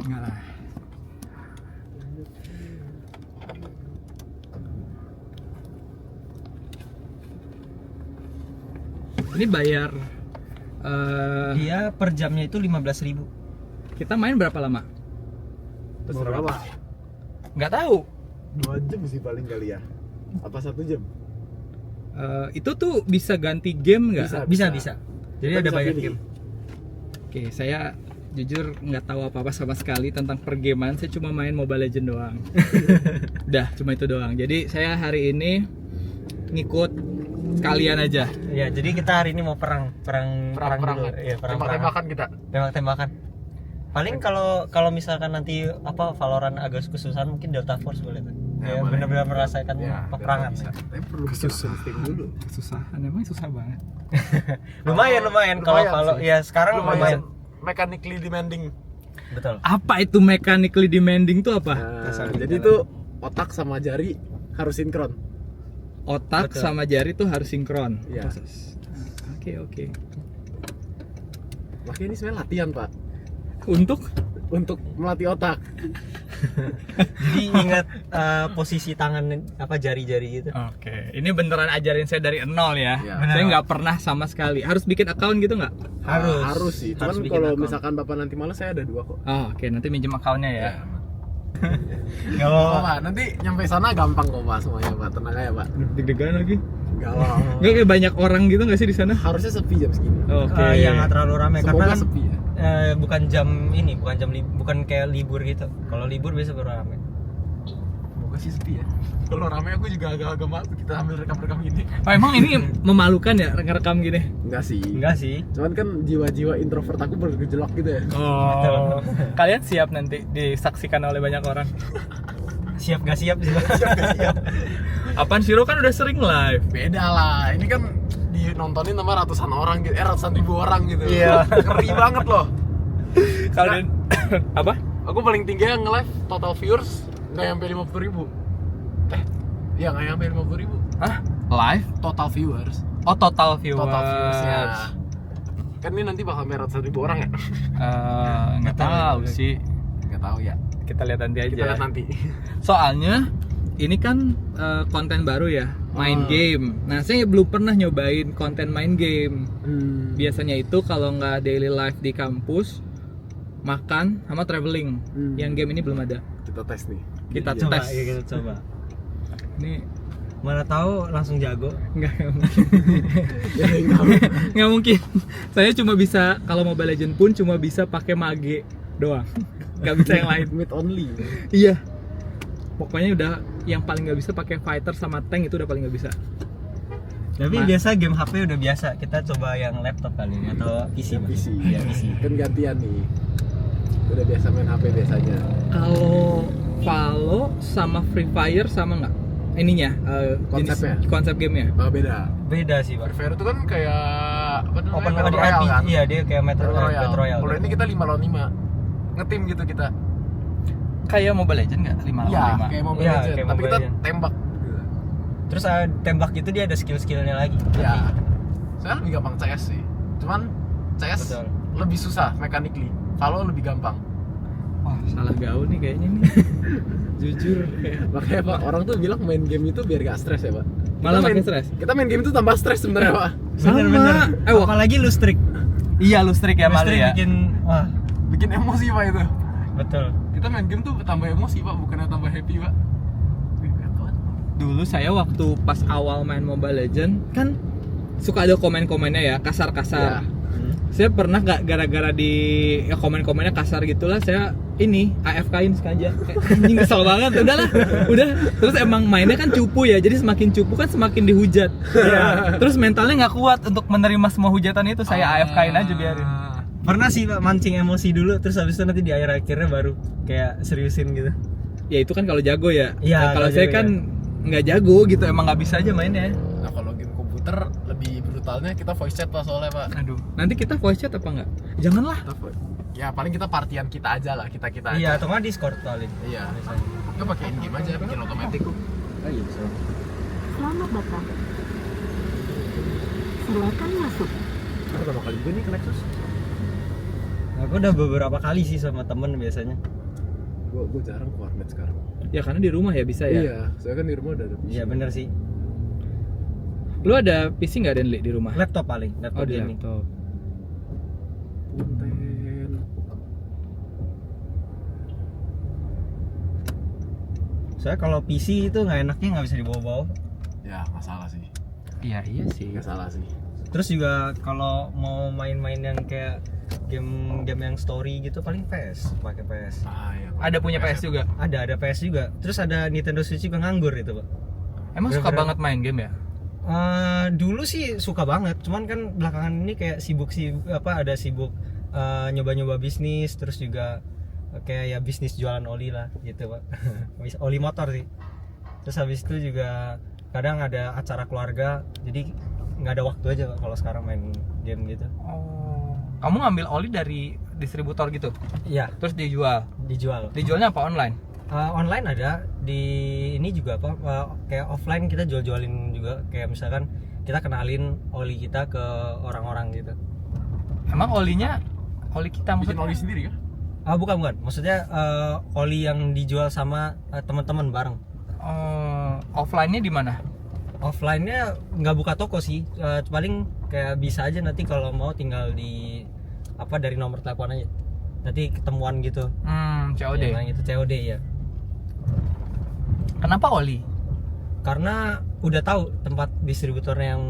Enggak lah. Ini bayar. Dia per jamnya itu 15.000. Kita main berapa lama? Terserah lama. Nggak tahu. 2 jam sih paling kali ya. Apa 1 jam? Itu tuh bisa ganti game nggak? Bisa. Bisa. Jadi Kita ada bisa banyak pilih. game. Oke, saya jujur nggak tahu apa-apa sama sekali tentang pergamean. Saya cuma main Mobile Legends doang. Udah, cuma itu doang. Jadi saya hari ini ngikut kalian aja. Ya, jadi kita hari ini mau perang dulu. Iya, Tembak-tembakan kita. Tembak-tembakan. Paling kalau misalkan nanti apa Valorant agak kesusahan mungkin Delta Force boleh kan? Ya, boleh. benar-benar merasakan peperangan. Tapi perlu kesusahan dulu. Kesusahan, emang susah banget. Lumayan kalau sih. ya sekarang lumayan. Mechanically demanding. Betul. Apa itu mechanically demanding tuh apa? Jadi itu otak sama jari harus sinkron. Otak Betul. sama jari tuh harus sinkron. Iya. Oke. Makanya ini sebenarnya latihan, Pak. Untuk melatih otak. Jadi ingat posisi tangan apa jari-jari gitu. Oke, ini beneran ajarin saya dari nol ya. Iya. Saya nggak pernah sama sekali. Harus bikin account gitu nggak? Harus sih. Harus Cuman bikin kalau account. misalkan Bapak nanti malas saya ada 2 kok. Oh, oke, nanti minjem accountnya ya. Enggak Oh, Pak, nanti nyampe sana gampang kok, Pak, semuanya, Pak. Tenang aja, Pak. Deg-degan lagi. Galau. Nggak kayak banyak orang gitu nggak sih di sana? Harusnya sepi jam segini. Oke. Iya nggak terlalu ramai karena Semoga kan sepi ya. bukan kayak libur gitu. Kalau libur biasa baru ramai. Semoga sih sepi ya. Kalau ramai aku juga agak-agak malu kita ambil rekam-rekam gini. Oh, emang ini memalukan ya ngerekam gini? Enggak sih. Enggak sih. Cuman kan jiwa-jiwa introvert aku bergejolak gitu ya. Oh. Kalian siap nanti disaksikan oleh banyak orang? Siap gak siap sih. Apaan Siro kan udah sering live. Beda lah. Ini kan dinontonin sama ratusan orang gitu. Ratusan ribu orang gitu. Iya. Ngeri banget loh. Kalian apa? Aku paling tinggi yang nge-live total viewers nggak nyampe 50.000. Iya nggak nyampe 50.000. Hah? Live? Total viewers. Oh, total viewers. Total viewersnya. Kan ini nanti bakal ratusan ribu orang ya? Nggak tahu sih. Nggak tahu ya. Kita lihat nanti aja. Kita lihat nanti. Soalnya ini kan konten baru ya, main game. Nah, saya belum pernah nyobain konten main game. Biasanya itu kalau nggak daily life di kampus, makan sama traveling. Yang game ini belum ada. Kita tes nih. Kita Jadi, tes. Ya kita coba. Ini Mana tahu langsung jago. nggak mungkin. ya, yang tahu. Nggak mungkin. Saya cuma bisa kalau Mobile Legends pun cuma bisa pakai mage doang. Nggak bisa yang lain. Mid only. Iya. Pokoknya udah yang paling nggak bisa pakai fighter sama tank itu udah paling nggak bisa. Tapi biasa game HP udah biasa. Kita coba yang laptop kali atau PC. PC. Iya, PC. Kan gantian nih. Udah biasa main HP biasanya. Kalau Valo sama Free Fire sama nggak? Ininya Konsepnya? konsep gamenya. Oh, beda. Beda sih, Pak. Free Fire itu kan kayak apa namanya? Open Battle world Royale RPG. kan? Iya, dia kayak Battle Royale. Kalau ini kita 5 lawan 5. Ngetim gitu kita. Kayak Mobile Legends nggak? 5 Iya, lawan 5. kayak Mobile Iya, Legends. kayak Tapi Mobile kita Legends. tembak gitu. Terus tembak itu dia ada skill-skillnya lagi. Ya. Saya lebih gampang CS sih. Cuman CS Betul. lebih susah mechanically. Valo lebih gampang. Wah, salah gaul nih kayaknya nih. Jujur kayak Makanya Pak, orang tuh bilang main game itu biar gak stres ya Pak. malah Kita makin main- stres. Kita main game itu tambah stres sebenarnya Pak. Bener-bener. Wak- Apalagi lu strik. Iya, lu strik ya malu Lu strik ya. bikin wah, Bikin emosi Pak itu. betul. Kita main game tuh tambah emosi Pak, bukannya tambah happy Pak. Dulu saya waktu pas awal main Mobile Legends kan suka ada komen-komennya ya, kasar-kasar. Ya. Saya pernah gak gara-gara di ya komen-komennya kasar gitulah saya ini AFK-in sengaja. Kayak, anjing kesel banget. Udahlah. Udah. Terus emang mainnya kan cupu ya. Jadi semakin cupu kan semakin dihujat. Ya. Terus mentalnya nggak kuat untuk menerima semua hujatan itu. Saya AFK-in aja biarin. Pernah sih Pak mancing emosi dulu terus habis itu nanti di akhir-akhirnya baru kayak seriusin gitu. Ya itu kan kalau jago ya. Iya, Nah, kalau kalau saya jago, kan nggak jago gitu. Emang nggak bisa aja mainnya. Nah kalau game komputer lebih brutalnya kita voice chat Pak soalnya Pak. Aduh. Nanti kita voice chat apa nggak? Janganlah. Ya paling kita partian kita aja lah, kita aja. Iya, atau nggak Discord paling. Iya. Kita pakai in game aja, bikin otomatis. Oh iya bisa. Selamat datang. Silakan masuk. Pertama kali juga nih ke Nexus. Aku udah beberapa kali sih sama temen biasanya. Gue jarang ke warnet sekarang. Ya karena di rumah ya bisa ya. Iya, saya kan di rumah udah ada PC. Iya bener sih. Lu ada PC nggak Denli di rumah? Laptop paling, laptop Oh di gaming. laptop. Punten. Soalnya kalau PC itu nggak enaknya nggak bisa dibawa-bawa. Ya, nggak salah sih. Iya sih. Nggak salah sih. Terus juga kalau mau main-main yang kayak game yang story gitu paling PS, pakai PS. Ya, Ada punya PS juga. Ada PS juga. Terus ada Nintendo Switch juga nganggur itu, Pak. Emang suka Bener-bener. banget main game ya? Dulu sih suka banget, cuman kan belakangan ini kayak sibuk nyoba-nyoba bisnis, terus juga kayak ya bisnis jualan oli lah gitu, Pak. Oli motor sih. Terus habis itu juga kadang ada acara keluarga, jadi nggak ada waktu aja, Pak, kalau sekarang main game gitu. Oh. Kamu ngambil oli dari distributor gitu? Iya, Terus dijual? dijual. Dijualnya apa online? Online ada, di ini juga apa kayak offline kita jual-jualin juga, kayak misalkan kita kenalin oli kita ke orang-orang gitu. Emang olinya oli kita Bikin maksudnya? oli sendiri kan? Bukan, maksudnya oli yang dijual sama teman-teman bareng. Offline-nya di mana? Offline-nya nggak buka toko sih, paling kayak bisa aja nanti kalau mau tinggal di dari nomor telepon aja, nanti ketemuan gitu. COD. Ya, itu COD ya. Kenapa oli? Karena udah tahu tempat distributornya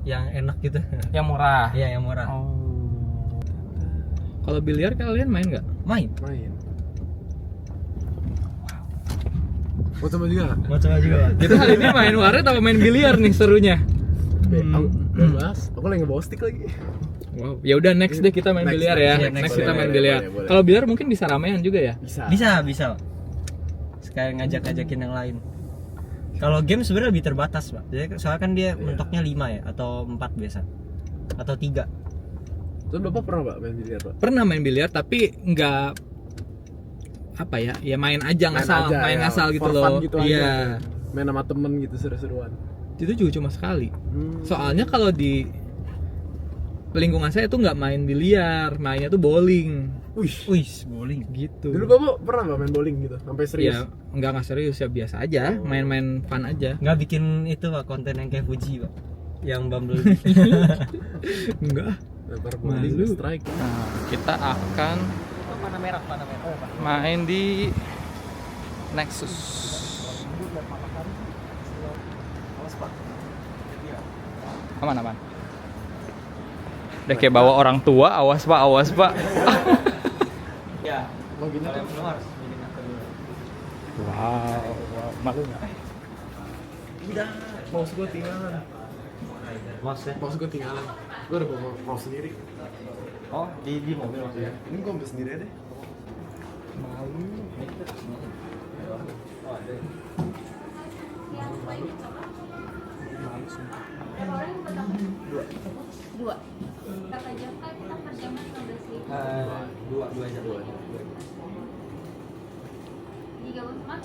yang enak gitu. Yang murah. Iya, yang murah. Oh. Kalau biliar kalian main nggak? Main. Mau coba juga nggak? Mau coba juga. Kita hari ini main waret apa main biliar nih serunya? Bebas. Aku lagi ngebawa stick lagi. Wow. Ya udah next deh kita main Next, biliar ya. next, Next boleh, kita main boleh, biliar. boleh. Kalau biliar mungkin bisa ramean juga ya? Bisa. Sekalian ngajak-ngajakin yang lain. Kalau game sebenarnya lebih terbatas, Pak. Jadi soalnya kan dia mentoknya 5 ya atau 4 biasa. Atau 3. Terus Bapak pernah Pak main biliar Pak? Pernah main biliar tapi nggak apa ya? Ya main aja ngasal, main ya, ngasal gitu for fun loh. gitu Iya. aja. Main sama temen gitu seru-seruan. Itu juga cuma sekali. Soalnya kalau di lingkungan saya tuh nggak main biliar, mainnya tuh bowling Wih, bowling. gitu. Dulu Bapak pernah nggak main bowling gitu? Sampai serius? Ya nggak serius ya, biasa aja, main-main fun aja. Nggak bikin itu, Pak, konten yang kayak Fuji, Pak. Yang Bumble. Enggak. Lempar bowling, Malu. strike. Nah, kita akan Mana merah? main di Nexus. Aman. Udah kayak bawa orang tua, awas pak. Ya. Mau gini Kalau tuh? yang belum harus bikin akun dulu. Wow, malu nggak? Udah. Mouse gue tinggalan. Mouse ya? Mouse gue tinggalan. Gue udah bawa mouse sendiri. Oh, di mobil maksudnya. Ini gue ambil sendiri aja deh. Malu. Oh, ada. Dua. Kata Jaka kita per jamnya 15.000. Dua aja. Digabung sama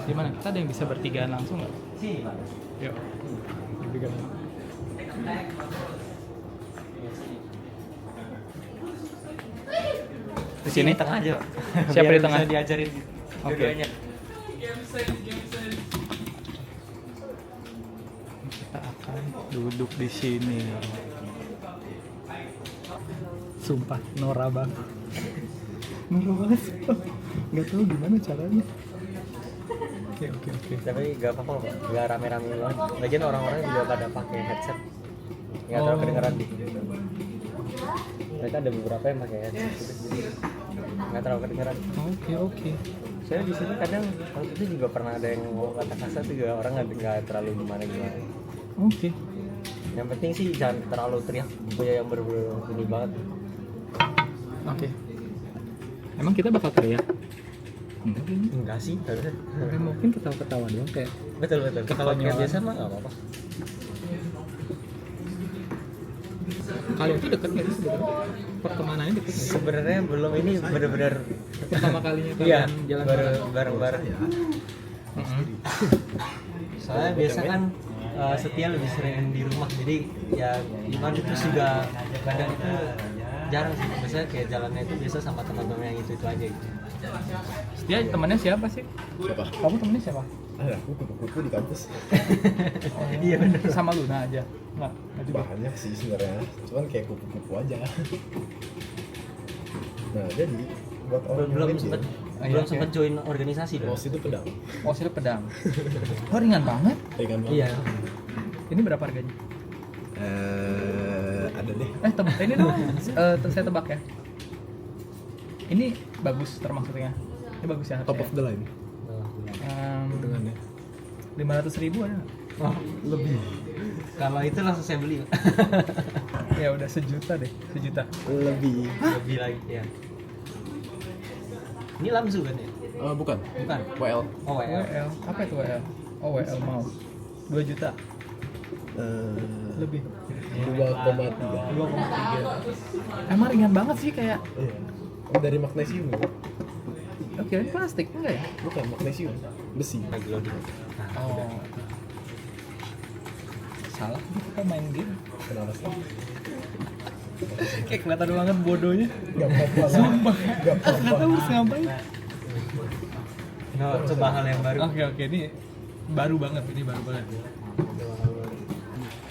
Gimana? Kita ada yang bisa bertigaan langsung nggak? Sini, Pak. Yuk. Bertigaan. Di sini tengah aja, Pak. Siapa Biar di tengah? bisa diajarin Oke. dua-duanya. Kita akan duduk di sini. Sumpah, Nora banget. Nora banget. Nggak tahu gimana caranya. Oke. Tapi gak apa-apa, Pak. Gak rame-rame banget. Lagian orang-orang juga pada pakai headset. Nggak terlalu kedengeran di. Mereka ada beberapa yang pakai headset gitu, jadi nggak terlalu kedengeran. Oke. Saya di sini kadang waktu itu juga pernah ada yang ngomong kata kasar juga, orang nggak terlalu gimana. Oke. Yang penting sih jangan terlalu teriak, punya yang berbeda ini banget. Oke. Emang kita bakal teriak? Enggak sih, harusnya. Mungkin ketawa-ketawa doang kayak. Betul. Kalau Konyol. kayak biasa mah nggak apa-apa. Kalian tuh deket nggak sih sebenarnya? Pertemanannya deket nggak sih? Sebenarnya belum, ini benar-benar Pertama kalinya iya kalian jalan bareng-bareng. Soalnya biasa kan Setia lebih sering di rumah, jadi ya gimana itu sudah kadang itu jarang sih. Biasanya kayak jalannya itu biasa sama teman-teman yang itu aja gitu. Setia temannya siapa sih? Siapa? Kamu temennya siapa? Aku kupu-kupu di kampus. Iya benar. Sama Luna aja. Nggak juga. Banyak sih sebenarnya, cuman kayak kupu-kupu aja. Nah jadi buat orang yang belum lain sempet iya, belum oke. sempet join organisasi dong. Pos itu pedang. Oh, sih pedang. Oh, ringan banget. Ringan banget. Iya. Ini berapa harganya? Ada deh. Tebak ini dong. Saya tebak ya. Ini bagus termaksudnya. Ini bagus ya. Top of the line. Dengannya. 500.000 ada nggak? Oh, Lebih. kalau itu langsung saya beli. Ya udah 1 juta deh, 1 juta. Lebih. Lebih lagi ya. Ini Lamzu kan ya? Bukan. Bukan. WL. Oh, WL. WL, apa itu WL? Oh, WL mau 2 juta lebih. 2,3. 2,3. Emang ringan banget sih kayak. Iya. Oh, dari magnesium. Oke, ini plastik enggak ya? Bukan magnesium. Besi. Lagi loading. Oh. Salah kita main game. Kenapa sih? Kayak kelihatan banget bodohnya. Gak apa-apa. Sumpah. Gak Nggak tahu apa-apa. harus ngapain. No, coba hal yang baru. Oke, ini baru banget, ini baru banget.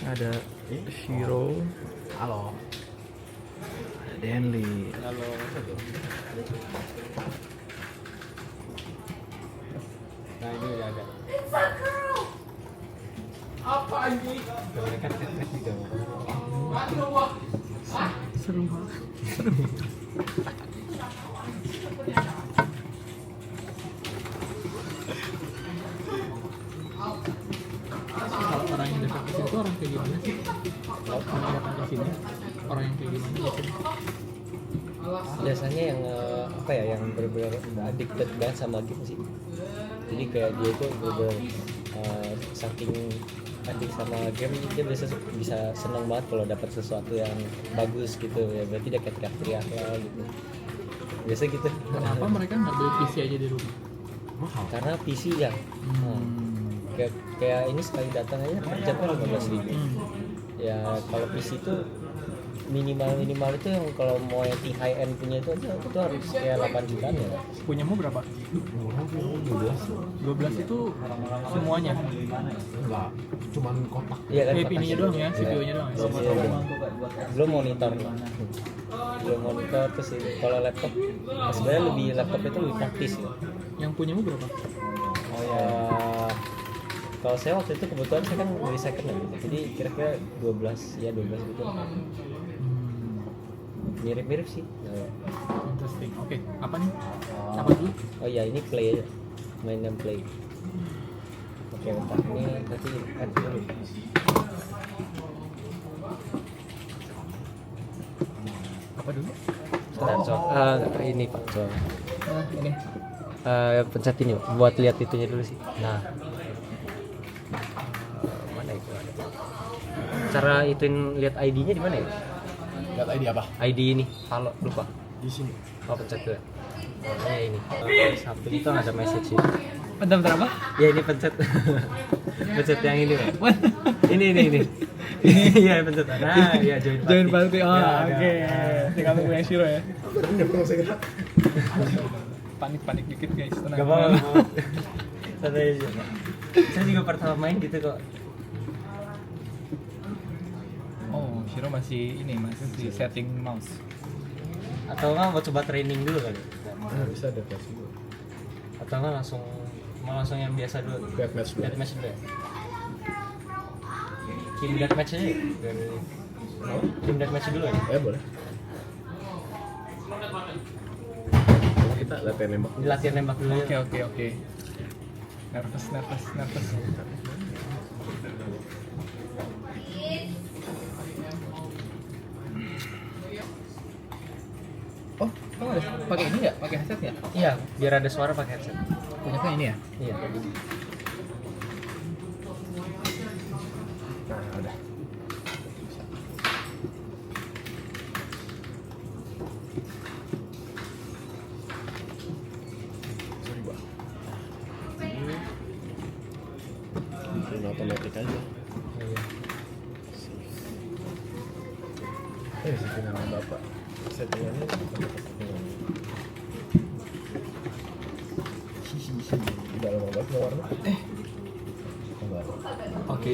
Ada Shiro. Halo. Denli. Kalau nah ini udah ada. Apa ini? Mereka tet juga. Seru banget. Kalau orang yang datang ke sini tuh orang kayak gimana sih? Orang yang datang ke sini orang yang kayak gimana gitu? Biasanya yang apa ya, yang benar-benar addicted banget sama game sih. Jadi kayak dia itu benar-benar saking addict sama game, dia bisa senang banget kalau dapat sesuatu yang bagus gitu ya. Berarti dia kayak teriak-teriak lah gitu. Biasa gitu. Kenapa mereka nggak beli PC aja di rumah? Karena PC ya. Kayak ini sekali datang aja per jam kan 15.000. Ya kalau PC itu minimal itu yang kalau mau yang high end punya itu harus kayak 8 jutaan ya. Punyamu berapa? 12 itu semuanya. Enggak. Cuman kotak. Iya kan? Ininya doang ya, CPU-nya doang. Ya? Belum monitor. Belum monitor terus kalau laptop sebenarnya laptop itu lebih praktis ya. Yang punyamu berapa? Oh ya, kalau saya waktu itu kebetulan saya kan beli second hand, jadi kira-kira 12 gitu. Mirip-mirip sih. Interesting. Oke, apa nih? Apa dulu? Oh iya, ini play aja, main dan play. Oke, bentar, ini nanti add dulu. Apa dulu? Bentar, ini Pak, so. Nah, ini. Pencet ini Pak, buat lihat itunya dulu sih. Nah, mana itu? Cara ituin lihat ID-nya di mana ya? Lihat ID apa? ID ini, halo, lupa. Di sini. Oh, pencet dulu. Oh, ini. Satu itu ada message sih. Bentar apa? Ya ini pencet. Pencet yang ini, Pak. Ini. Iya, pencet. Nah, ya join party. Join party. Oh, Ya, ada. oke. Tinggal tunggu yang Shiro ya. Ini apa saya gerak? Panik dikit guys, tenang. Gak apa-apa. Santai aja, Pak. Saya juga pertama main gitu kok. Oh, Shiro masih di setting mouse. Atau enggak mau coba training dulu kali? Bisa ada tes dulu. Atau enggak langsung yang biasa dulu? Deathmatch dulu. Deathmatch dulu ya? Team deathmatch aja ya? Team deathmatch dulu ya? Boleh. Kita latihan nembak. Latihan nembak dulu ya? Oke. Nervous. Oh, kamu ada pakai ini nggak? Pakai headset nggak? Iya, biar ada suara pakai headset. Punya kan ini ya? Iya. Nah, udah. Sorry, Bang. Bikin otomatis aja. Sisi nama Bapak. Settingannya udah lama banget nggak warna. Oke.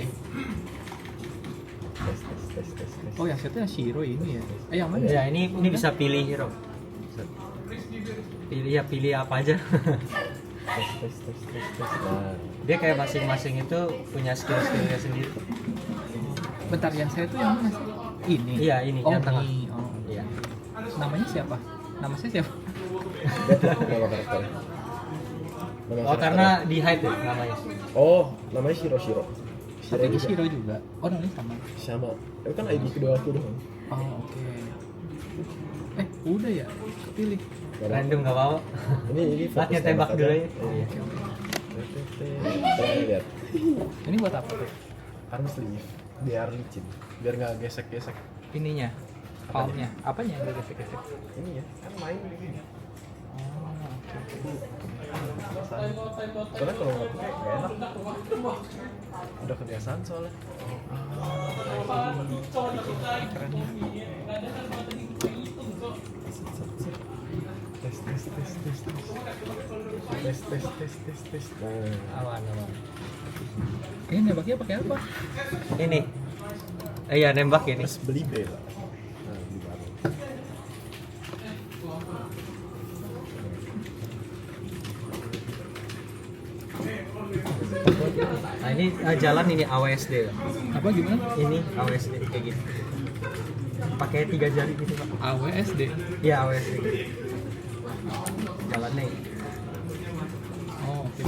Tes. Oh, yang setnya Shiro ini ya? Yang mana? Ya, ini bisa pilih hero. pilih apa aja. tes. Nah, Dia kayak masing-masing itu punya skill-skillnya sendiri. Bentar, yang saya tuh yang mana sih? Ini? Iya, ini, Oh, yang tengah. ini. Oh. Iya. Namanya siapa? Nama saya siapa? nama karakter. Oh, karena di hide ya namanya. Oh, namanya Shiro. Shiro Tapi itu juga. Shiro juga. Oh, namanya sama. Sama. Itu kan ID kedua aku doang. Oh, oke. Udah ya? Kepilih. Random nggak apa-apa. Ini Latihan tembak dulu ya. Iya. Lihat. Ini buat apa? Arm sleeve biar licin, biar nggak gesek-gesek. Ininya? Palmnya? Apanya yang gesek-gesek? Ini ya, kan main begini. Oh, oke. Soalnya kalau nggak pakai nggak enak. Udah kebiasaan soalnya. Keren. Tes. Nah, Aman. Ini nembaknya pakai apa? Ini. Iya, nembak ini. terus beli B lah. Nah, beli baru. Nah, ini jalan ini AWSD. Apa gimana? Ini AWSD kayak gitu. Pakai 3 jari gitu, Pak. AWSD. Iya, AWSD. Jalannya ini. Oh, oke.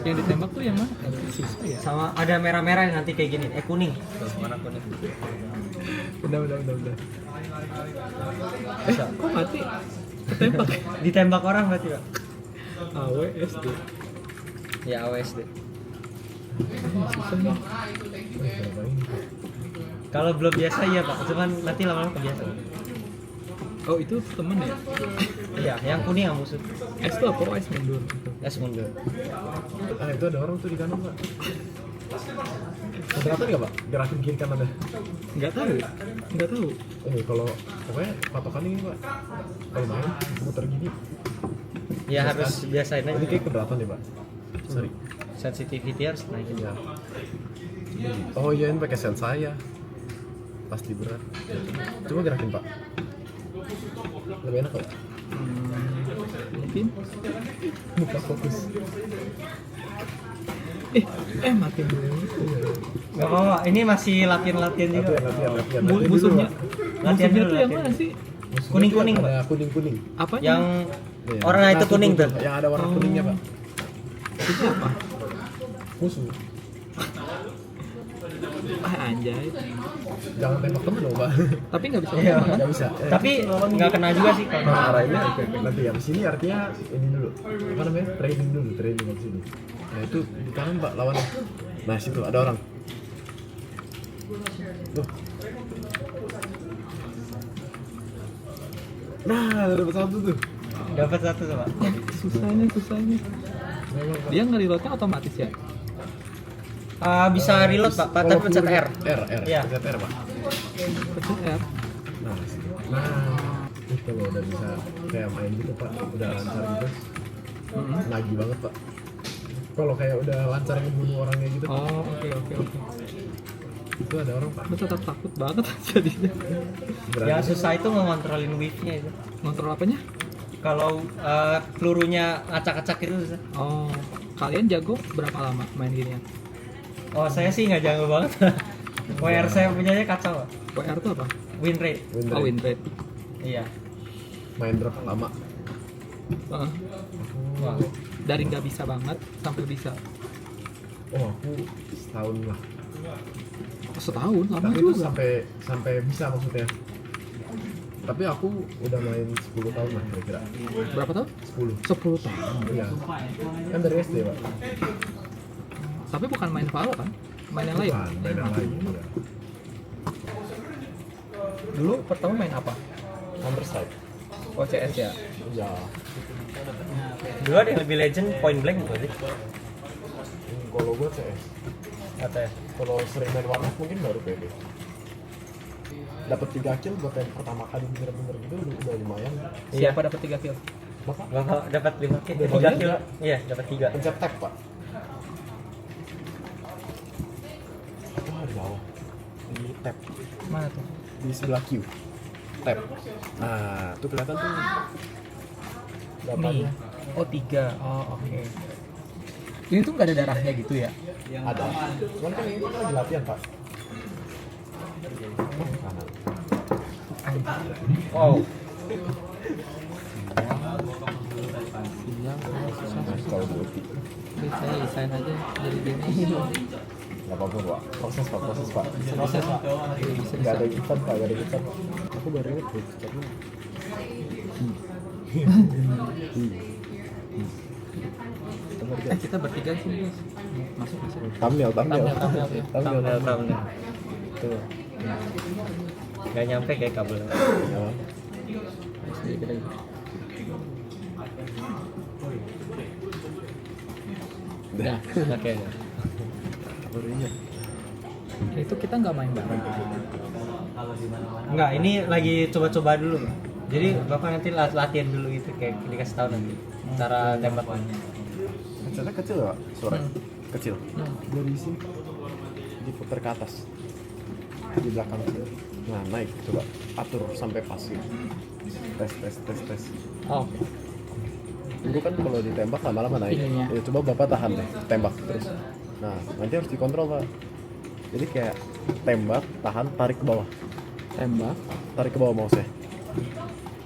Yang ditembak tuh yang mana? Sisa ya? Sama ada merah-merah nanti kayak gini. Kuning. Tuh, mana kuning? Udah. Kok mati? Ketembak. Ditembak orang berarti, Pak. AWSD. Ya, AWSD. Susah. Kalau belum biasa iya, Pak. Cuman nanti lama-lama kebiasa. Oh, itu temen ya? Iya, yang kuning yang musuh. S tuh apa? S mundur. Es mundur. Ah, itu ada orang tuh di kanan, Pak. Kelihatan nggak, Pak? Gerakin kiri kanan ada. Nggak tahu. Kalau pokoknya patokan ini, Pak. Kalau main muter gini. Ya harus biasain Ini aja. kayak keberatan deh, Pak. Sorry. Sensitivity harus naikin. Iya. Oh iya, ini pakai sen saya. Pasti berat. Coba gerakin, Pak. Lebih enak kok. Mungkin. Buka fokus. Mati dulu. Gak apa-apa, ini masih latihan-latihan juga. Latihan. Musuhnya. Latihan Musuhnya dulu, tuh yang latihan. mana sih? Kuning-kuning, Pak. Ada kuning-kuning. Apa? Yang Iya. orang itu kuning tuh. Yang ada warna kuningnya, Pak. itu apa? Musuh. Anjay. Jangan tembak temen dong, Pak. Tapi nggak bisa. Iya. ngomong, kan? Nggak bisa. Tapi nggak kena juga sih kalau. Nah, arahnya nanti yang sini artinya ini dulu. Apa namanya? Training dulu, training di sini. Nah, itu di kanan, Pak, lawannya. Nah, situ ada orang. Tuh. Nah, dapat satu tuh. Dapat satu tuh, Pak. Susahnya. Dia nge-reloadnya otomatis ya? Bisa reload, Pak. Tapi Kalau pencet peluru- R. R. Iya. Pencet R, Pak. Pencet R. Nah, situ. Nah, itu loh udah bisa kayak main gitu, Pak. Udah lancar gitu. Nagih banget, Pak. Kalau kayak udah lancar ngebunuh orangnya gitu, Oh, oke. itu ada orang, Pak. Gue tetap takut banget jadinya. Berani. Ya susah itu ngontrolin wave-nya itu. Kontrol apanya? Kalau pelurunya ngacak-ngacak itu susah. Oh, kalian jago berapa lama main ginian? Oh, saya sih nggak jago banget. WR saya punyanya kacau, Pak. WR itu apa? Win rate. Oh, win rate. Iya. Main berapa lama? Heeh. Wah. Dari nggak bisa banget sampai bisa. Oh, aku setahun lah. Setahun lama Tapi itu juga. sampai bisa maksudnya. Tapi aku udah main 10 tahun lah kira-kira. Berapa tahun? 10. 10 tahun. Iya. Kan dari SD, Pak. Tapi bukan main Valo kan? Main yang lain. Bukan, main yang lain. Iya. Dulu pertama main apa? Counter Strike. Oh, CS ya. Iya. Dulu ada yang lebih legend point blank bukan sih? Kalau gue CS. Kata ya. Kalau sering main warnet mungkin baru PB. Dapat 3 kill buat yang pertama kali bener-bener gitu udah lumayan. Siapa dapat 3 kill? Bapak Bapak dapat 5 kill. Oh, 3 iya? kill. Iya, dapat 3. pencet tab, Pak. Wah, di bawah. Di tab. Mana tuh? Di sebelah Q. step. Nah, tuh kelihatan tuh Nih. berapanya. Oh 3. Oh oke. Ini tuh nggak ada darahnya gitu ya? Ada. Cuman kan ini lagi latihan, Pak. Kanan. Wow. Kalau boti. Saya desain aja dari gini. Nggak apa-apa, Pak. Proses, Pak. Proses Pak. Nggak ada event, Pak. Nggak ada event. Aku baru ingat tuh. Kita bertiga sih. Masuk. Thumbnail. Thumbnail. Thumbnail. Tuh. Nggak nyampe kayak kabel. Ya. Udah. Oke. Baru ingat. Itu kita nggak main bareng. Enggak, ini lagi coba-coba dulu. Jadi Bapak nanti latihan dulu gitu kayak dikasih tahu nanti cara tembaknya. Kecilnya kecil, Pak. Suara kecil. Dari sini diputar ke atas. Di belakang kecil. Nah, naik. Coba atur sampai pas gitu. Tes. Oh. Dulu kan kalau ditembak lama-lama naik. Iya. Ya, coba Bapak tahan deh, tembak terus. Nah, nanti harus dikontrol, Pak. Jadi kayak tembak, tahan, tarik ke bawah. Tembak. Tarik ke bawah mouse-nya.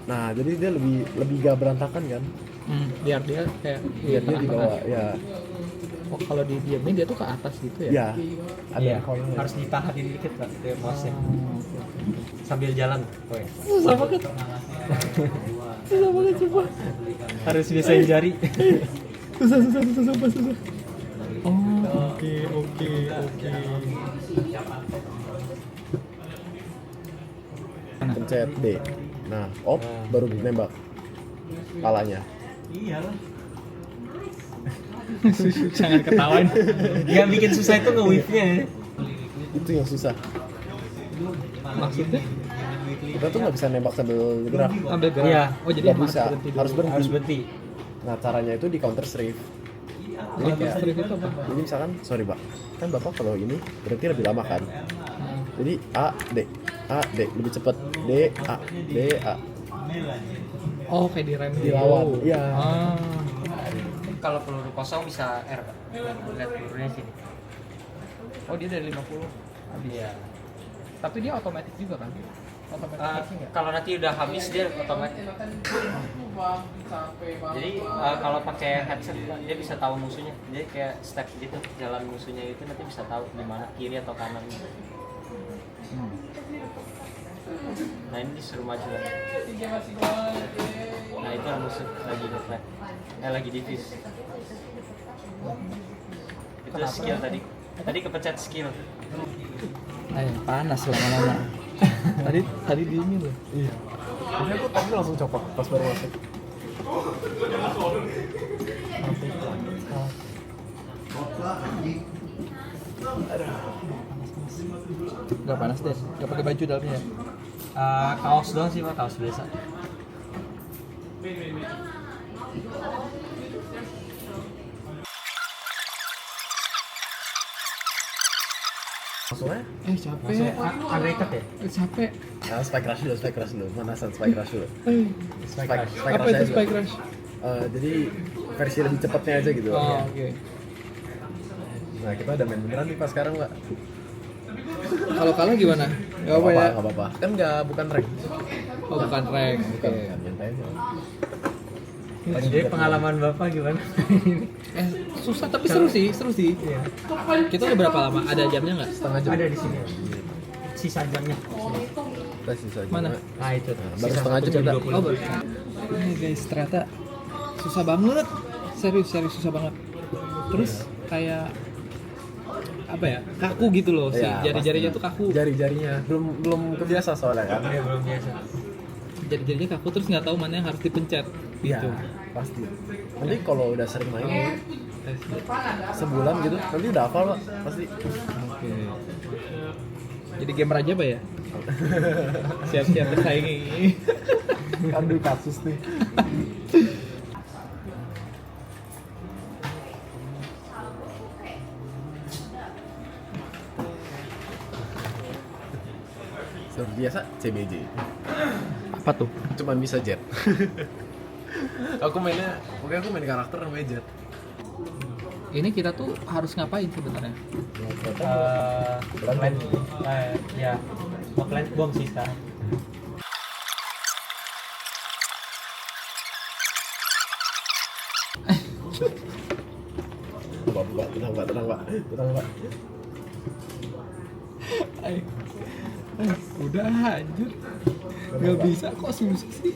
Nah, jadi dia lebih gak berantakan kan? Biar dia kayak Biar dia di bawah, ya. Oh kalau didiamin dia tuh ke atas gitu ya? Ya, ada Iya, kalau harus ditahanin dikit Pak, ke mouse-nya. Sambil jalan. Woy. Susah banget. Susah banget coba. Harus bisain jari. Susah. Oh, oke. pencet D. Nah, op baru nembak. Palanya. Iyalah. Jangan ketawain. Yang bikin susah itu nge-wave-nya ya. Itu yang susah. Maksudnya? Kita tuh nggak bisa nembak sambil gerak. Ambil gerak. Iya. Oh jadi Nggak emang bisa, harus berhenti. Harus berhenti. Nah, caranya itu di counter strafe. Jadi kayak, Strip itu apa? jadi misalkan, sorry Pak, kan Bapak kalau ini berarti lebih lama kan? Jadi A, D, lebih cepet. D, A. Oh kayak direm gitu. Dilawan, iya. Ah. Kalau peluru kosong bisa R Pak. Lihat pelurunya sini. Oh dia dari 50. Iya. Tapi dia otomatis juga kan? Otomatis enggak? Kalau nanti udah habis dia otomatis. Jadi kalau pakai headset dia bisa tahu musuhnya. Jadi kayak step gitu jalan musuhnya itu nanti bisa tahu di mana kiri atau kanan. Nah ini disuruh maju lagi. Nah itu musuh lagi nge-flag. Lagi diffuse. Itu skill tadi. Tadi kepencet skill. Panas lama-lama. tadi dingin loh. Iya. Jadi aku tadi langsung copot pas baru masuk. Gak panas deh. Gak pakai baju dalamnya. Kaos doang sih Pak, kaos biasa. Maksudnya? Capek. Unrated ya? Capek. Nah, spike rush dulu. Manasan spike rush dulu. Spike Apa rush itu aja. spike rush? Jadi versi lebih cepatnya aja gitu. Oh, oke. Nah, kita udah main beneran nih pas sekarang, Pak. Kalau kalah gimana? Gak apa ya? Nggak apa-apa. Kan bukan rank. Oh, bukan rank. Oke. Bukan, nyantai aja. Jadi pengalaman Bapak gimana? Susah tapi seru sih. Iya. Kita udah berapa lama? Ada jamnya nggak? Setengah jam. Ada di sini. Sisa jamnya. Kita sisa aja. Mana? Nah itu. baru Sisa setengah 1 jam jam kita. 20. Oh, baru. Ini guys, ternyata susah banget. Serius susah banget. Terus kayak apa ya? Kaku gitu loh sih. Iya, Jari-jarinya pasti. tuh kaku. Jari-jarinya belum kebiasa soalnya kan. Iya belum biasa. Jari-jarinya kaku terus nggak tahu mana yang harus dipencet gitu. Iya, pasti. Nanti kalau udah sering main sebulan gitu, nanti udah hafal, Pak. Pasti. Oke. Jadi gamer aja Pak ya? Siap-siap bersaing. Aduh, kasus nih. Motor biasa CBJ. Apa tuh? Cuman bisa jet. Aku main karakter namanya jet. Ini kita tuh harus ngapain sebenarnya? Ya mau kalian bom sih sekarang. Mbak, tenang mbak. Udah anjir. Gak bisa kok susah sih.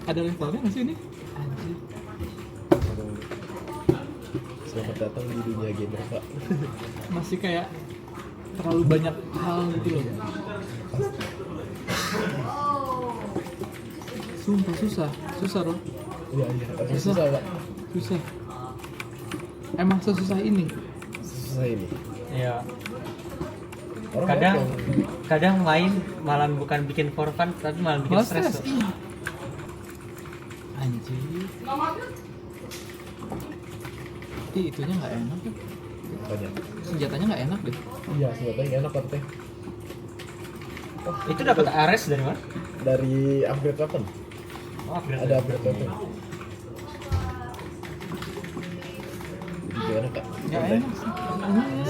Ada levelnya nggak sih ini? Anjir. Selamat datang di dunia gamer pak. Masih kayak terlalu banyak hal gitu loh. Sumpah susah loh. Iya, susah pak. Susah. Emang sesusah ini. Susah ini. Iya. Orang Kadang main malah bukan bikin for fun tapi malah bikin Malah stres. stres, iya. Anjir. Itunya nggak enak tuh. banyak. Senjatanya nggak enak deh. Iya, senjatanya nggak enak teh. Itu dapat Ares dari mana? Dari upgrade weapon. Oh, upgrade. Ada upgrade weapon. Jadi gak enak kak? Nggak Teh. enak sih.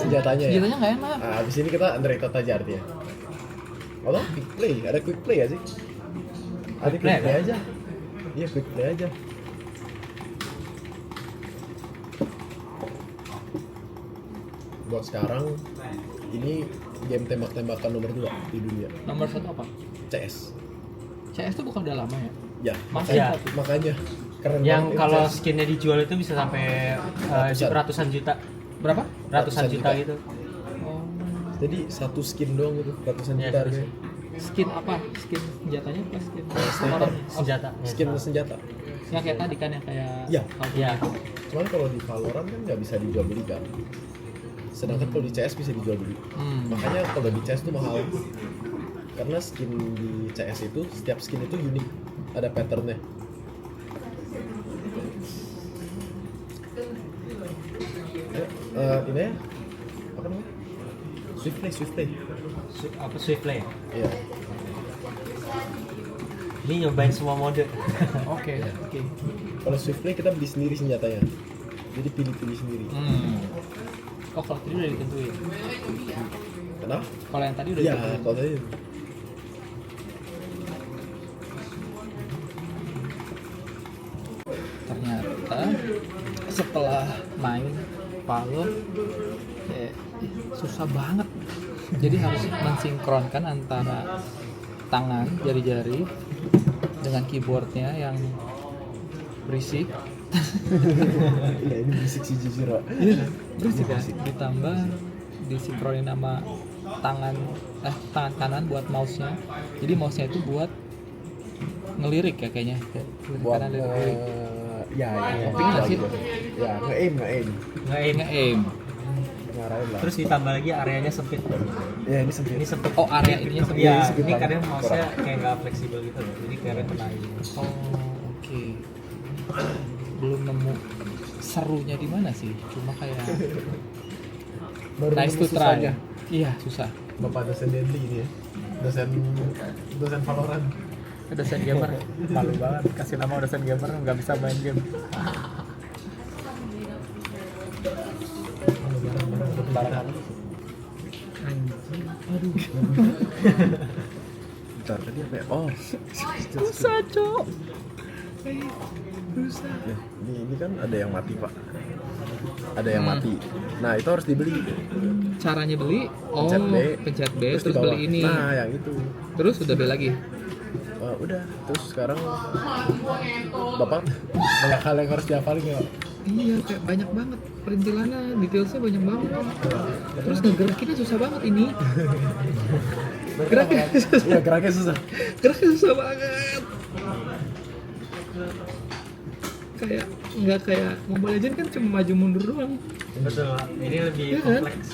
Senjatanya ya? Senjatanya nggak enak. Nah, abis ini kita underrated aja artinya. Atau quick play, ada quick play ya sih? Ada Quick play quick play aja. Iya, quick play aja. Buat sekarang, ini game tembak-tembakan nomor 2 di dunia. Nomor 1 apa? CS. CS tuh bukan udah lama ya? Ya, Masih Ya. satu. makanya keren Yang banget kalau CS. skinnya dijual itu bisa sampai ratusan juta. Berapa? Ratusan juta gitu. Oh. Jadi satu skin doang gitu, ratusan Iya, juta satu harganya. Skin apa? Skin senjatanya apa? Skin Sniper. orang? Senjata. Skin senjata. Yang kayak tadi kan yang kayak Iya. Iya. Cuman kalau di Valorant kan nggak bisa dijual beli kan. Sedangkan kalau di CS bisa dijual beli. Makanya kalau di CS tuh mahal. Karena skin di CS itu setiap skin itu unik, ada patternnya. Ini ya, apa namanya? Swift play. Apa Swift Play? Iya. Ini nyobain semua mode. Oke. Kalau Swift play kita beli sendiri senjatanya. Jadi pilih-pilih sendiri. Oh, kalau tadi udah ditentuin. Kenapa? Kalau yang tadi udah Iya, ditentuin. kalau tadi. Ternyata setelah main Valo susah banget. Jadi harus mensinkronkan antara tangan, jari-jari dengan keyboardnya yang berisik. Iya, ini berisik sih jujur, Pak. Iya, berisik kan? Ditambah disinkronin sama tangan kanan buat mouse-nya. Jadi mouse-nya itu buat ngelirik ya kayaknya. Buat Kanan dan kiri. ya, Tapi nggak sih? Ya, nge-aim. Nge-aim. Ngarahin lah. Terus ditambah lagi areanya sempit. Ya, ini sempit. Ini sempit. Oh, area ininya sempit. Iya, sempit ini banget. kadang mouse-nya kayak nggak fleksibel gitu loh. Jadi kadang kena ini. Oh, oke. Belum nemu serunya di mana sih? Cuma kayak Baru nice nemu to try. susahnya. Iya, susah. Bapak dosen Deadly ini ya. Dosen Valorant. Dosen gamer. Malu banget kasih nama dosen gamer nggak bisa main game. Anjing. Aduh. Bentar, tadi apa ya? Oh, Susah, Cok. ya, ini kan ada yang mati, Pak. Ada yang mati. Nah, itu harus dibeli. Caranya beli, pencet B, terus di bawah. beli ini. Nah, yang itu. Terus udah beli lagi. Udah, terus sekarang Bapak banyak hal yang harus dihafalin ya, Pak. Iya, kayak banyak banget perintilannya, detailsnya banyak banget. Terus ngegerakinnya susah banget ini. Geraknya susah. Iya, geraknya susah. Geraknya susah banget. Kayak nggak kayak Mobile Legends kan cuma maju mundur doang. Betul. Ini lebih Iya kan? kompleks.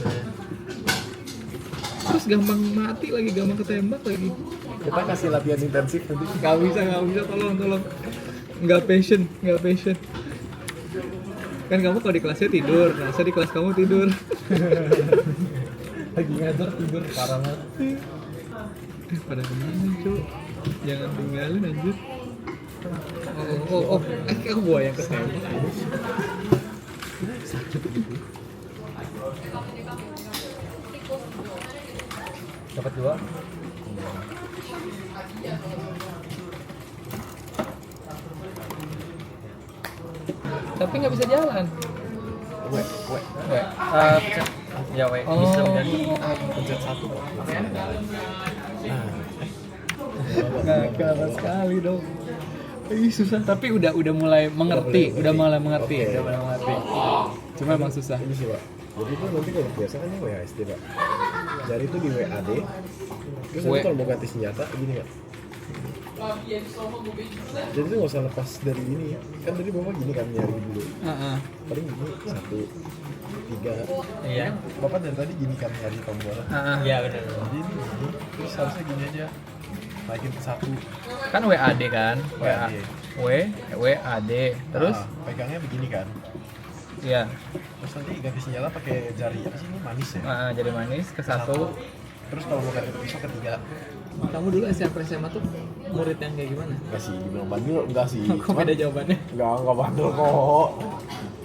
Terus gampang mati lagi, gampang ketembak lagi. Kita kasih latihan intensif nanti. Gak bisa, tolong. Nggak passion. Kan kamu kalau di kelasnya tidur, nah saya di kelas kamu tidur. Lagi ngajar tidur parah banget. Pada kemana cuy? Jangan tinggalin anjir. Oh, aku gua yang kesempatan. Dapat 2. Tapi nggak bisa jalan. Weh. Pencet. Ya, weh. Bisa jadi. Pencet 1 kok. Nakal sekali dong. Ih susah. Tapi udah mulai mengerti, udah mulai mengerti. Cuma emang susah. Ini sih Pak. Jadi itu nanti kalau biasa kan ini WASD Pak. Jari itu di WAD. Terus nanti kalau mau ganti senjata gini Pak. Jadi itu nggak usah lepas dari ini. Kan tadi Bapak gini kan nyari dulu. Paling gini 1, 3. Iya. Bapak dari tadi gini kan nyari tombol. Iya benar. Jadi ini gini. Terus harusnya gini aja. Naikin ke 1. Kan WAD kan? WAD. WAD. Terus Pegangnya begini kan. iya. Terus nanti ganti senjata pakai jari apa sih ini manis ya? Jadi manis ke 1. Terus kalau mau ganti pisau ke 3. Kamu dulu SMA tuh murid yang kayak gimana? Enggak sih, dibilang bandel enggak sih. Kok beda jawabannya? Enggak bandel kok.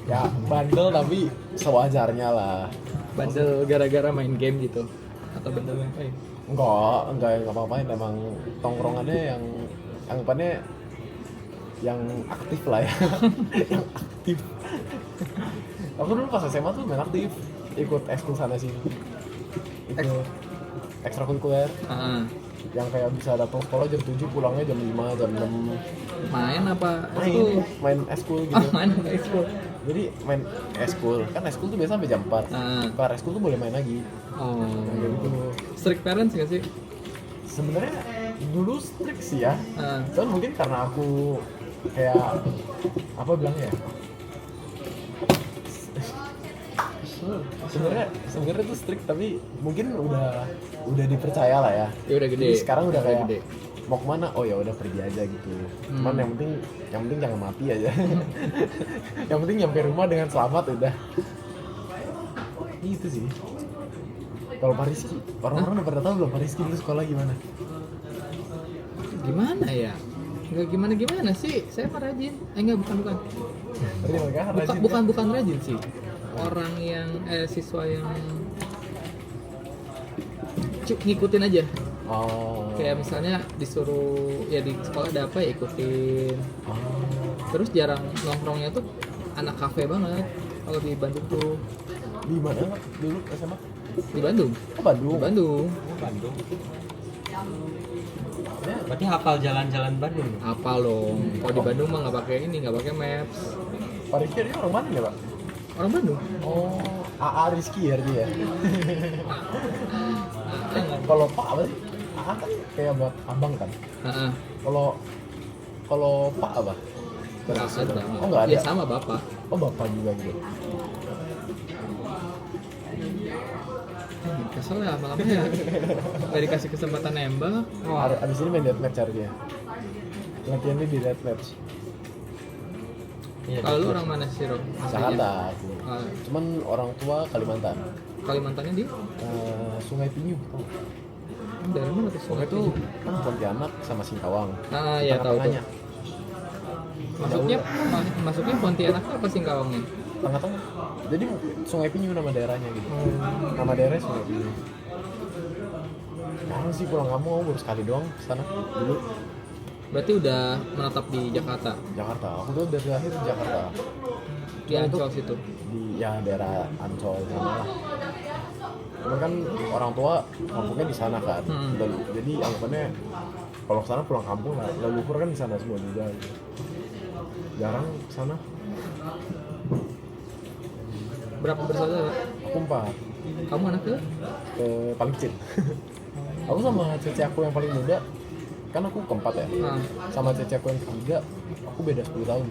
Ya bandel tapi sewajarnya lah. Bandel gara-gara main game gitu? Atau bandel yang lain? Enggak apa-apain, emang tongkrongannya yang anggapannya yang aktif lah ya. Yang aktif. Aku dulu pas SMA tuh main aktif, ikut ekskul sana sini. Ikut ekstrakurikuler. Yang kayak bisa datang sekolah jam 7 pulangnya jam 5, jam 6. Main apa? Main ekskul gitu. Main ekskul. Jadi main ekskul, kan ekskul tuh biasa sampai jam 4. Kelar ekskul tuh boleh main lagi. Oh. Kayak gitu. Strict parents nggak sih? Sebenarnya dulu strict sih ya. Cuman mungkin karena aku kayak apa bilangnya ya? Sebenarnya tuh strict tapi mungkin udah dipercaya lah ya. Ya udah gede. Jadi sekarang udah kayak gede. mau kemana? Oh ya udah pergi aja gitu. Cuman yang penting jangan mati aja. Yang penting nyampe rumah dengan selamat udah. Itu sih. Kalau Pak Rizky, orang-orang udah pada tahu belum Pak Rizky dulu sekolah gimana? Gimana ya? Nggak gimana sih, saya mah rajin. Enggak, bukan. Bukan rajin sih. Orang yang siswa yang ngikutin aja. Oh. Kayak misalnya disuruh ya di sekolah ada apa ya ikutin. Terus jarang nongkrongnya tuh anak kafe banget kalau di Bandung tuh. Di mana dulu SMA? Di Bandung. Oh Bandung. Di Bandung. Bandung. Ya, berarti hafal jalan-jalan Bandung. Hafal dong. Kalau di Bandung mah nggak pakai maps. Pak Rizky dia orang mana ya Pak? Orang Bandung. Oh, AA Rizky ya dia. Kalau Pak apa sih? AA kan kayak buat abang kan. Kalau Pak apa? Nggak ada. Oh nggak ada. Ya sama bapak. Oh bapak juga gitu. Kesel ya malamnya ya. Nggak dikasih kesempatan nembak. Abis ini main deathmatch cari dia. Latihannya di deathmatch. Iya. Kalau lu orang mana sih, Rom? Jakarta aku. Cuman orang tua Kalimantan. Kalimantannya di? Sungai Pinyu. Oh. Dari mana tuh? Sungai itu kan Pontianak sama Singkawang. Iya tahu tuh. Tengah-tengahnya. Masuknya Pontianak apa Singkawangnya? Tengah-tengah. Jadi Sungai Pinyu nama daerahnya gitu. Nama daerahnya Sungai Pinyu. Sekarang sih pulang kampung baru sekali doang ke sana dulu. Berarti udah menetap di Jakarta. Jakarta. Aku tuh dari lahir di Jakarta. Di Ancol situ. Di ya daerah Ancol sana lah. Cuman kan orang tua kampungnya di sana kan. Jadi anggapannya kalau ke sana pulang kampung lah. Leluhur kan di sana semua juga. Gitu. Jarang ke sana. Berapa bersaudara? Aku 4. Kamu anak ke? Paling kecil. Aku sama cece aku yang paling muda. Kan aku keempat ya. Sama cece aku yang ketiga, aku beda 10 tahun.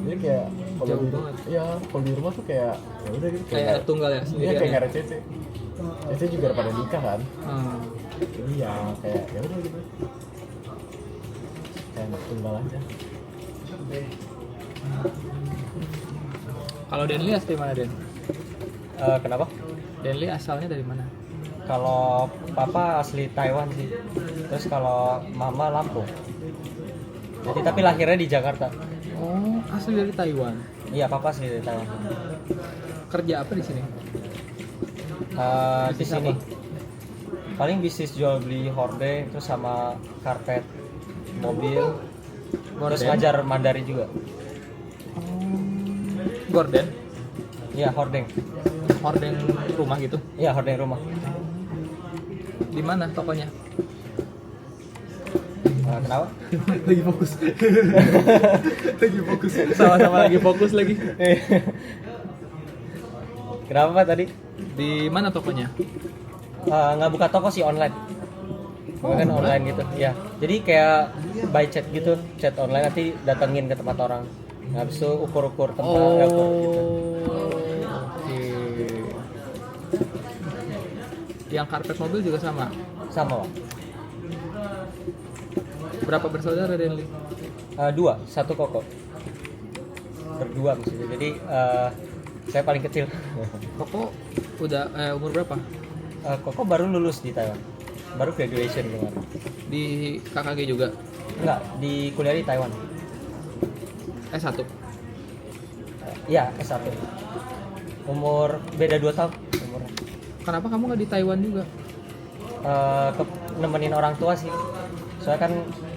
Jadi kayak kalau di rumah tuh kayak ya udah gitu kayak tunggal ya sendiri. Iya kayak gak ada cece. Cece juga pada nikah kan. Jadi ya kayak ya udah gitu. Kayak anak tunggal aja. Kalau Denli asli mana Den? Kenapa? Denli asalnya dari mana? Kalau papa asli Taiwan sih. Terus kalau mama Lampung. Jadi tapi lahirnya di Jakarta. Oh, asli dari Taiwan. Iya, papa asli dari Taiwan. Kerja apa di sini? Di sini paling bisnis jual beli hordeng, terus sama karpet mobil, terus Gorden? ngajar Mandarin juga. Gorden? Iya, hordeng. Hordeng rumah gitu? Iya, hordeng rumah. Di mana tokonya? Kenapa? Lagi fokus. Lagi fokus. Sama-sama lagi fokus lagi. Kenapa Pak, tadi? Di mana tokonya? Nggak buka toko sih, online. Bukan online gitu. Ya. Jadi kayak by chat gitu, chat online, nanti datengin ke tempat orang. Nah, habis itu ukur-ukur tempat, ukur gitu. Oke. Yang karpet mobil juga sama. Sama Pak. Berapa bersaudara Denli? Dua, satu koko. Berdua maksudnya. Jadi saya paling kecil. Koko udah umur berapa? Koko baru lulus di Taiwan. Baru graduation kemarin. Di KKG juga? Enggak, di kuliah di Taiwan. S1? Iya, S1. Umur beda 2 tahun umurnya. Kenapa kamu nggak di Taiwan juga? Nemenin orang tua sih. Soalnya kan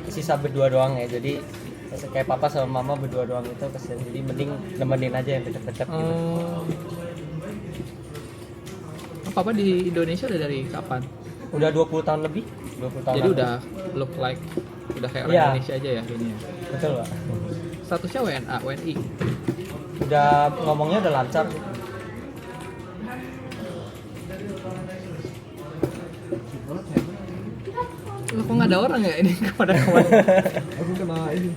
sisa berdua doang ya. Jadi kayak papa sama mama berdua doang itu kesian. Jadi mending nemenin aja yang deket-deket gitu. Papa di Indonesia udah dari kapan? Udah 20 tahun lebih. 20 tahun Jadi lalu. udah look like udah kayak orang Iya. Indonesia aja ya kayaknya. Betul, Pak. Statusnya WNA, WNI. Udah ngomongnya udah lancar. Loh, kok nggak ada orang ya ini kepada kawan? Aku kena ini.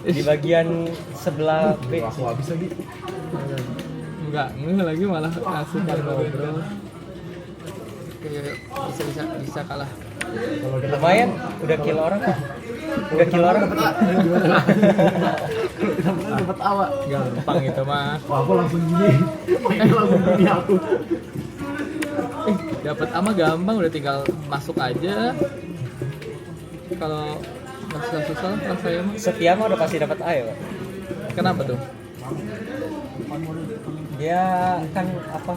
Di bagian sebelah B. Aku habis lagi. Enggak lagi malah asik ngobrol. Kayak bisa kalah. Kalau kita Lumayan, udah kill orang. Udah kill orang. dapat awak. Gampang itu mah. Wah, aku langsung gini. Mainnya langsung gini aku. Dapat ama gampang, udah tinggal masuk aja. Kalau masih susah lah saya mah. Setia mah udah pasti dapat A ya, Pak. Kenapa tuh? Dia kan apa?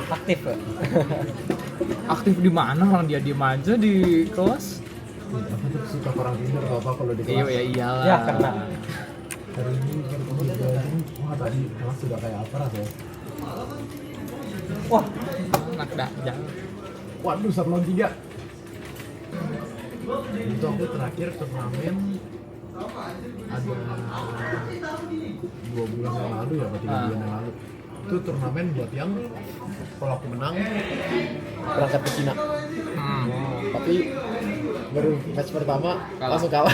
Aktif, Pak. Aktif di mana, orang dia diem aja di kelas? Apa tuh suka orang pintar atau apa kalau di Iya kelas? ya iyalah. Ya kena. Hari ini baru kamu belajar. Wah, tadi kelas sudah kayak apa rasanya? Wah, Anak dajal. Waduh, 103. Itu aku terakhir turnamen ada 2 bulan yang lalu ya, atau 3 bulan yang lalu. Itu turnamen buat yang kalau aku menang berangkat ke Cina. Tapi baru match pertama Kalah. langsung kalah.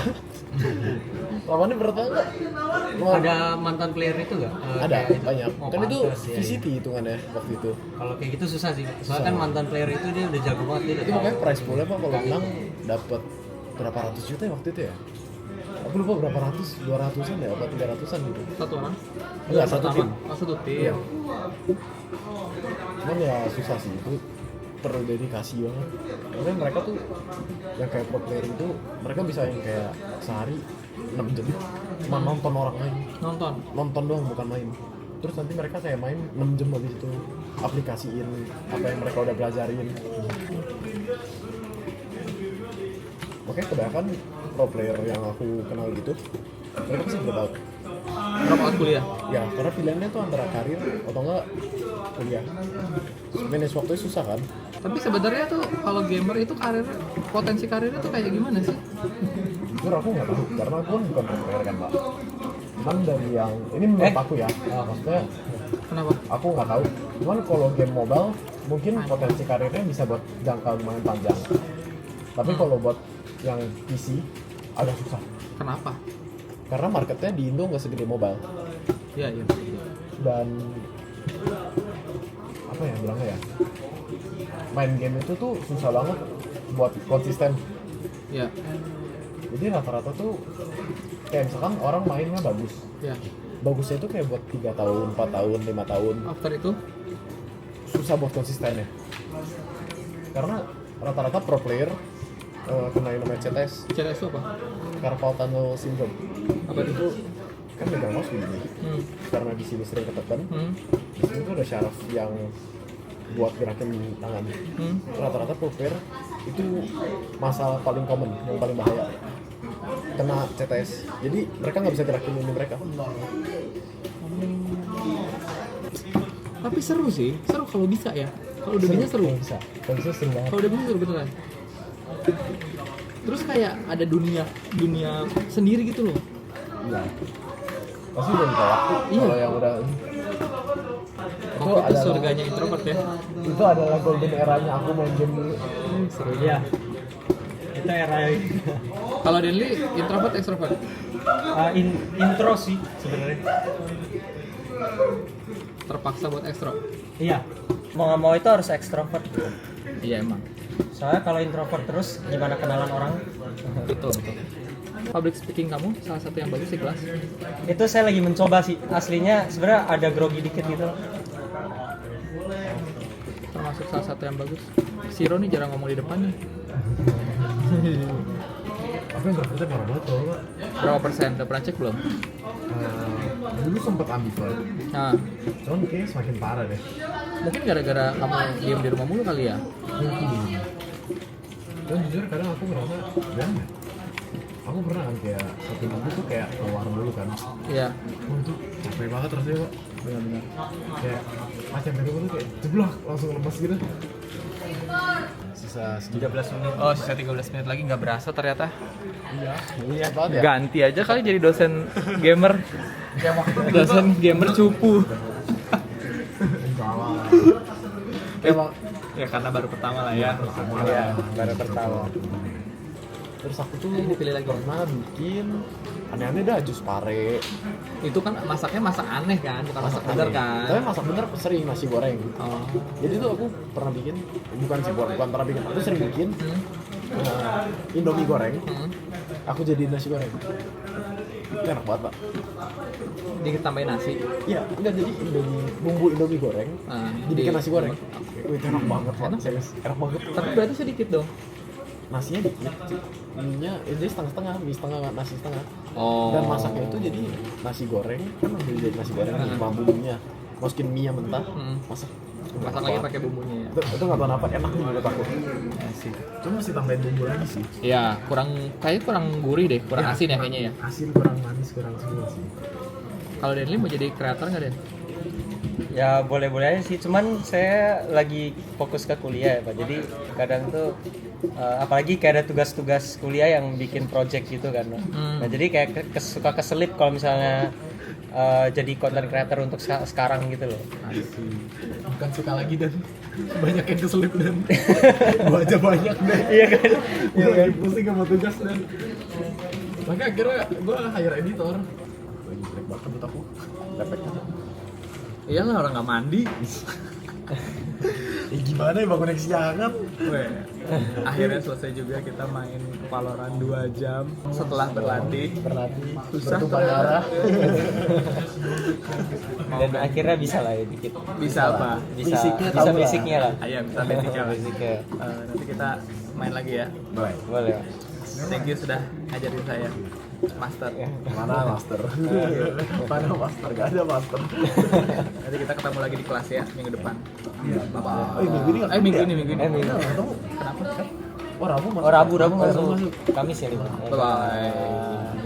Lawannya berat banget. ada mantan player itu nggak? Ada banyak. Oh, Kan itu pantas, ya, VCT hitungannya waktu itu. Kalau kayak gitu susah sih. Soalnya kan mantan player itu dia udah jago banget, dia udah Itu tahu. makanya prize poolnya Pak kalau menang dapat berapa ratus juta ya waktu itu ya? Aku lupa berapa ratus, 200-an ya, apa 300-an gitu. Satu orang? Enggak, satu tim. Oh, satu tim. Iya. Cuman ya susah sih itu, perlu dedikasi banget. Karena mereka tuh yang kayak pro player itu, mereka bisa yang kayak sehari 6 jam cuma nonton orang main. Nonton doang, bukan main. Terus nanti mereka kayak main 6 jam habis itu aplikasiin apa yang mereka udah pelajarin. Makanya kebanyakan pro player yang aku kenal gitu, mereka pasti drop out. Drop out kuliah. Ya, karena pilihannya tuh antara karir atau enggak kuliah. Manage waktunya susah kan? Tapi sebenarnya tuh kalau gamer itu potensi karirnya tuh kayak gimana sih? Jujur aku nggak tahu, karena aku kan bukan pro player kan Pak. Cuman dari yang, ini menurut aku ya, maksudnya Kenapa? aku nggak tahu. Cuman kalau game mobile, mungkin potensi karirnya bisa buat jangka lumayan panjang. Tapi kalau buat yang PC, agak susah. Kenapa? Karena marketnya di Indo nggak segede mobile. Iya, iya. Dan apa ya bilangnya ya, main game itu tuh susah banget buat konsisten. Iya. Jadi rata-rata tuh kayak misalkan orang mainnya bagusnya itu kayak buat 3 tahun, 4 tahun, 5 tahun. After itu susah buat konsistennya. Karena rata-rata pro player kena yang namanya CTS, CTS itu apa? carpal tunnel syndrome. Apa itu? Kan megang mouse begini. Karena di sini sering ketekan, di sini tuh ada syaraf yang buat gerakin tangan. Rata-rata pro player itu masalah paling common, yang paling bahaya, kena CTS. Jadi mereka nggak bisa gerakin ini mereka. Tapi seru sih, seru kalau bisa ya. Kalau udah bisa seru. Bisa. Kalau bisa seru banget. Kalau udah bisa seru beneran. Terus kayak ada dunia sendiri gitu loh. Iya. Pasti udah minta waktu. Iya. Kalau yang udah Itu adalah surganya introvert ya. itu adalah golden eranya aku main game dulu. Seru ya. Kita era Kalau Denli introvert extrovert? intro sih sebenarnya. Terpaksa buat ekstro. Iya. Mau nggak mau itu harus ekstrovert. Iya emang. Soalnya kalau introvert terus gimana kenalan orang? Betul. Public speaking kamu salah satu yang bagus di kelas. Itu saya lagi mencoba sih. Aslinya sebenarnya ada grogi dikit gitu. Termasuk salah satu yang bagus. Siro nih jarang ngomong di depan nih. Aku yang terpercaya parah banget tau gak? Berapa persen? Udah pernah cek belum? Dulu sempet ambivert, Nah, cuman kayaknya semakin parah deh. mungkin gara-gara kamu diem di rumah mulu kali ya. Mungkin. Dan jujur kadang aku ngerasa, gimana? Aku pernah kan kayak satu minggu tuh kayak keluar dulu kan. Iya. Oh itu capek banget rasanya kok. Benar-benar. Kayak macam itu tuh kayak jeblak langsung lemas gitu. Sisa 13 menit. Oh, sisa 13 menit lagi nggak berasa ternyata. Iya banget ya. Ganti aja kali jadi dosen gamer. Dosen gamer cupu. Enggak lah. Emang ya karena baru pertama lah ya. Iya, baru pertama. Terus aku tuh Dipilih lagi. pernah bikin aneh-aneh dah jus pare. Itu kan masaknya masak aneh kan, bukan masak bener kan. Tapi masak bener sering nasi goreng. Oh. Jadi tuh aku pernah bikin, bukan pernah bikin, aku sering bikin Indomie goreng. Aku jadiin nasi goreng. Itu enak banget, Pak. Dikit tambahin nasi. Iya, enggak jadi bumbu Indomie goreng dibikin nasi goreng. Wih, itu enak banget, Pak. Serius, enak banget. Tapi berarti sedikit dong. Nasinya dikit, mie-nya jadi setengah-setengah, mie setengah, nasi setengah. Oh. Dan masaknya itu jadi nasi goreng, kan udah jadi nasi goreng nih, bumbunya. Masukin mie yang mentah, masak. Masak lagi pakai bumbunya ya. Itu nggak tahu apa, enak nih menurut aku. Cuma mesti tambahin bumbu lagi sih. Iya, kayaknya kurang gurih deh, kurang asin ya kayaknya ya. Asin kurang manis, kurang semua sih. Kalau Denli mau jadi kreator nggak Den? Ya boleh-boleh aja sih, cuman saya lagi fokus ke kuliah ya Pak. Jadi kadang tuh apalagi kayak ada tugas-tugas kuliah yang bikin project gitu kan. Nah jadi kayak suka keselip kalau misalnya jadi content creator untuk sekarang gitu loh. Bukan suka lagi dan banyak yang keselip dan gua aja banyak deh. Iya kan? Gua lagi pusing sama tugas dan makanya akhirnya gua hire editor. Lagi jelek banget menurut aku. Lepeknya. Iyalah orang nggak mandi. Gimana ya bangun next jangan? Akhirnya selesai juga kita main Valorant 2 jam setelah berlatih. Susah bertumpah darah. Dan akhirnya bisa lah ya dikit. Bisa apa? Bisa Basicnya bisa tahu lah. basicnya lah. Ayo bisa basicnya lah. Basicnya. Nanti kita main lagi ya. Boleh. Thank you sudah ajarin saya, Master. Mana master? Mana master? Gak ada master. Nanti kita ketemu lagi di kelas ya minggu depan. Oh, minggu ini nggak? Minggu ini. Minggu. Kenapa? Oh, Rabu masuk. Oh Rabu Oh, masuk. Kamis ya libur. Bye bye.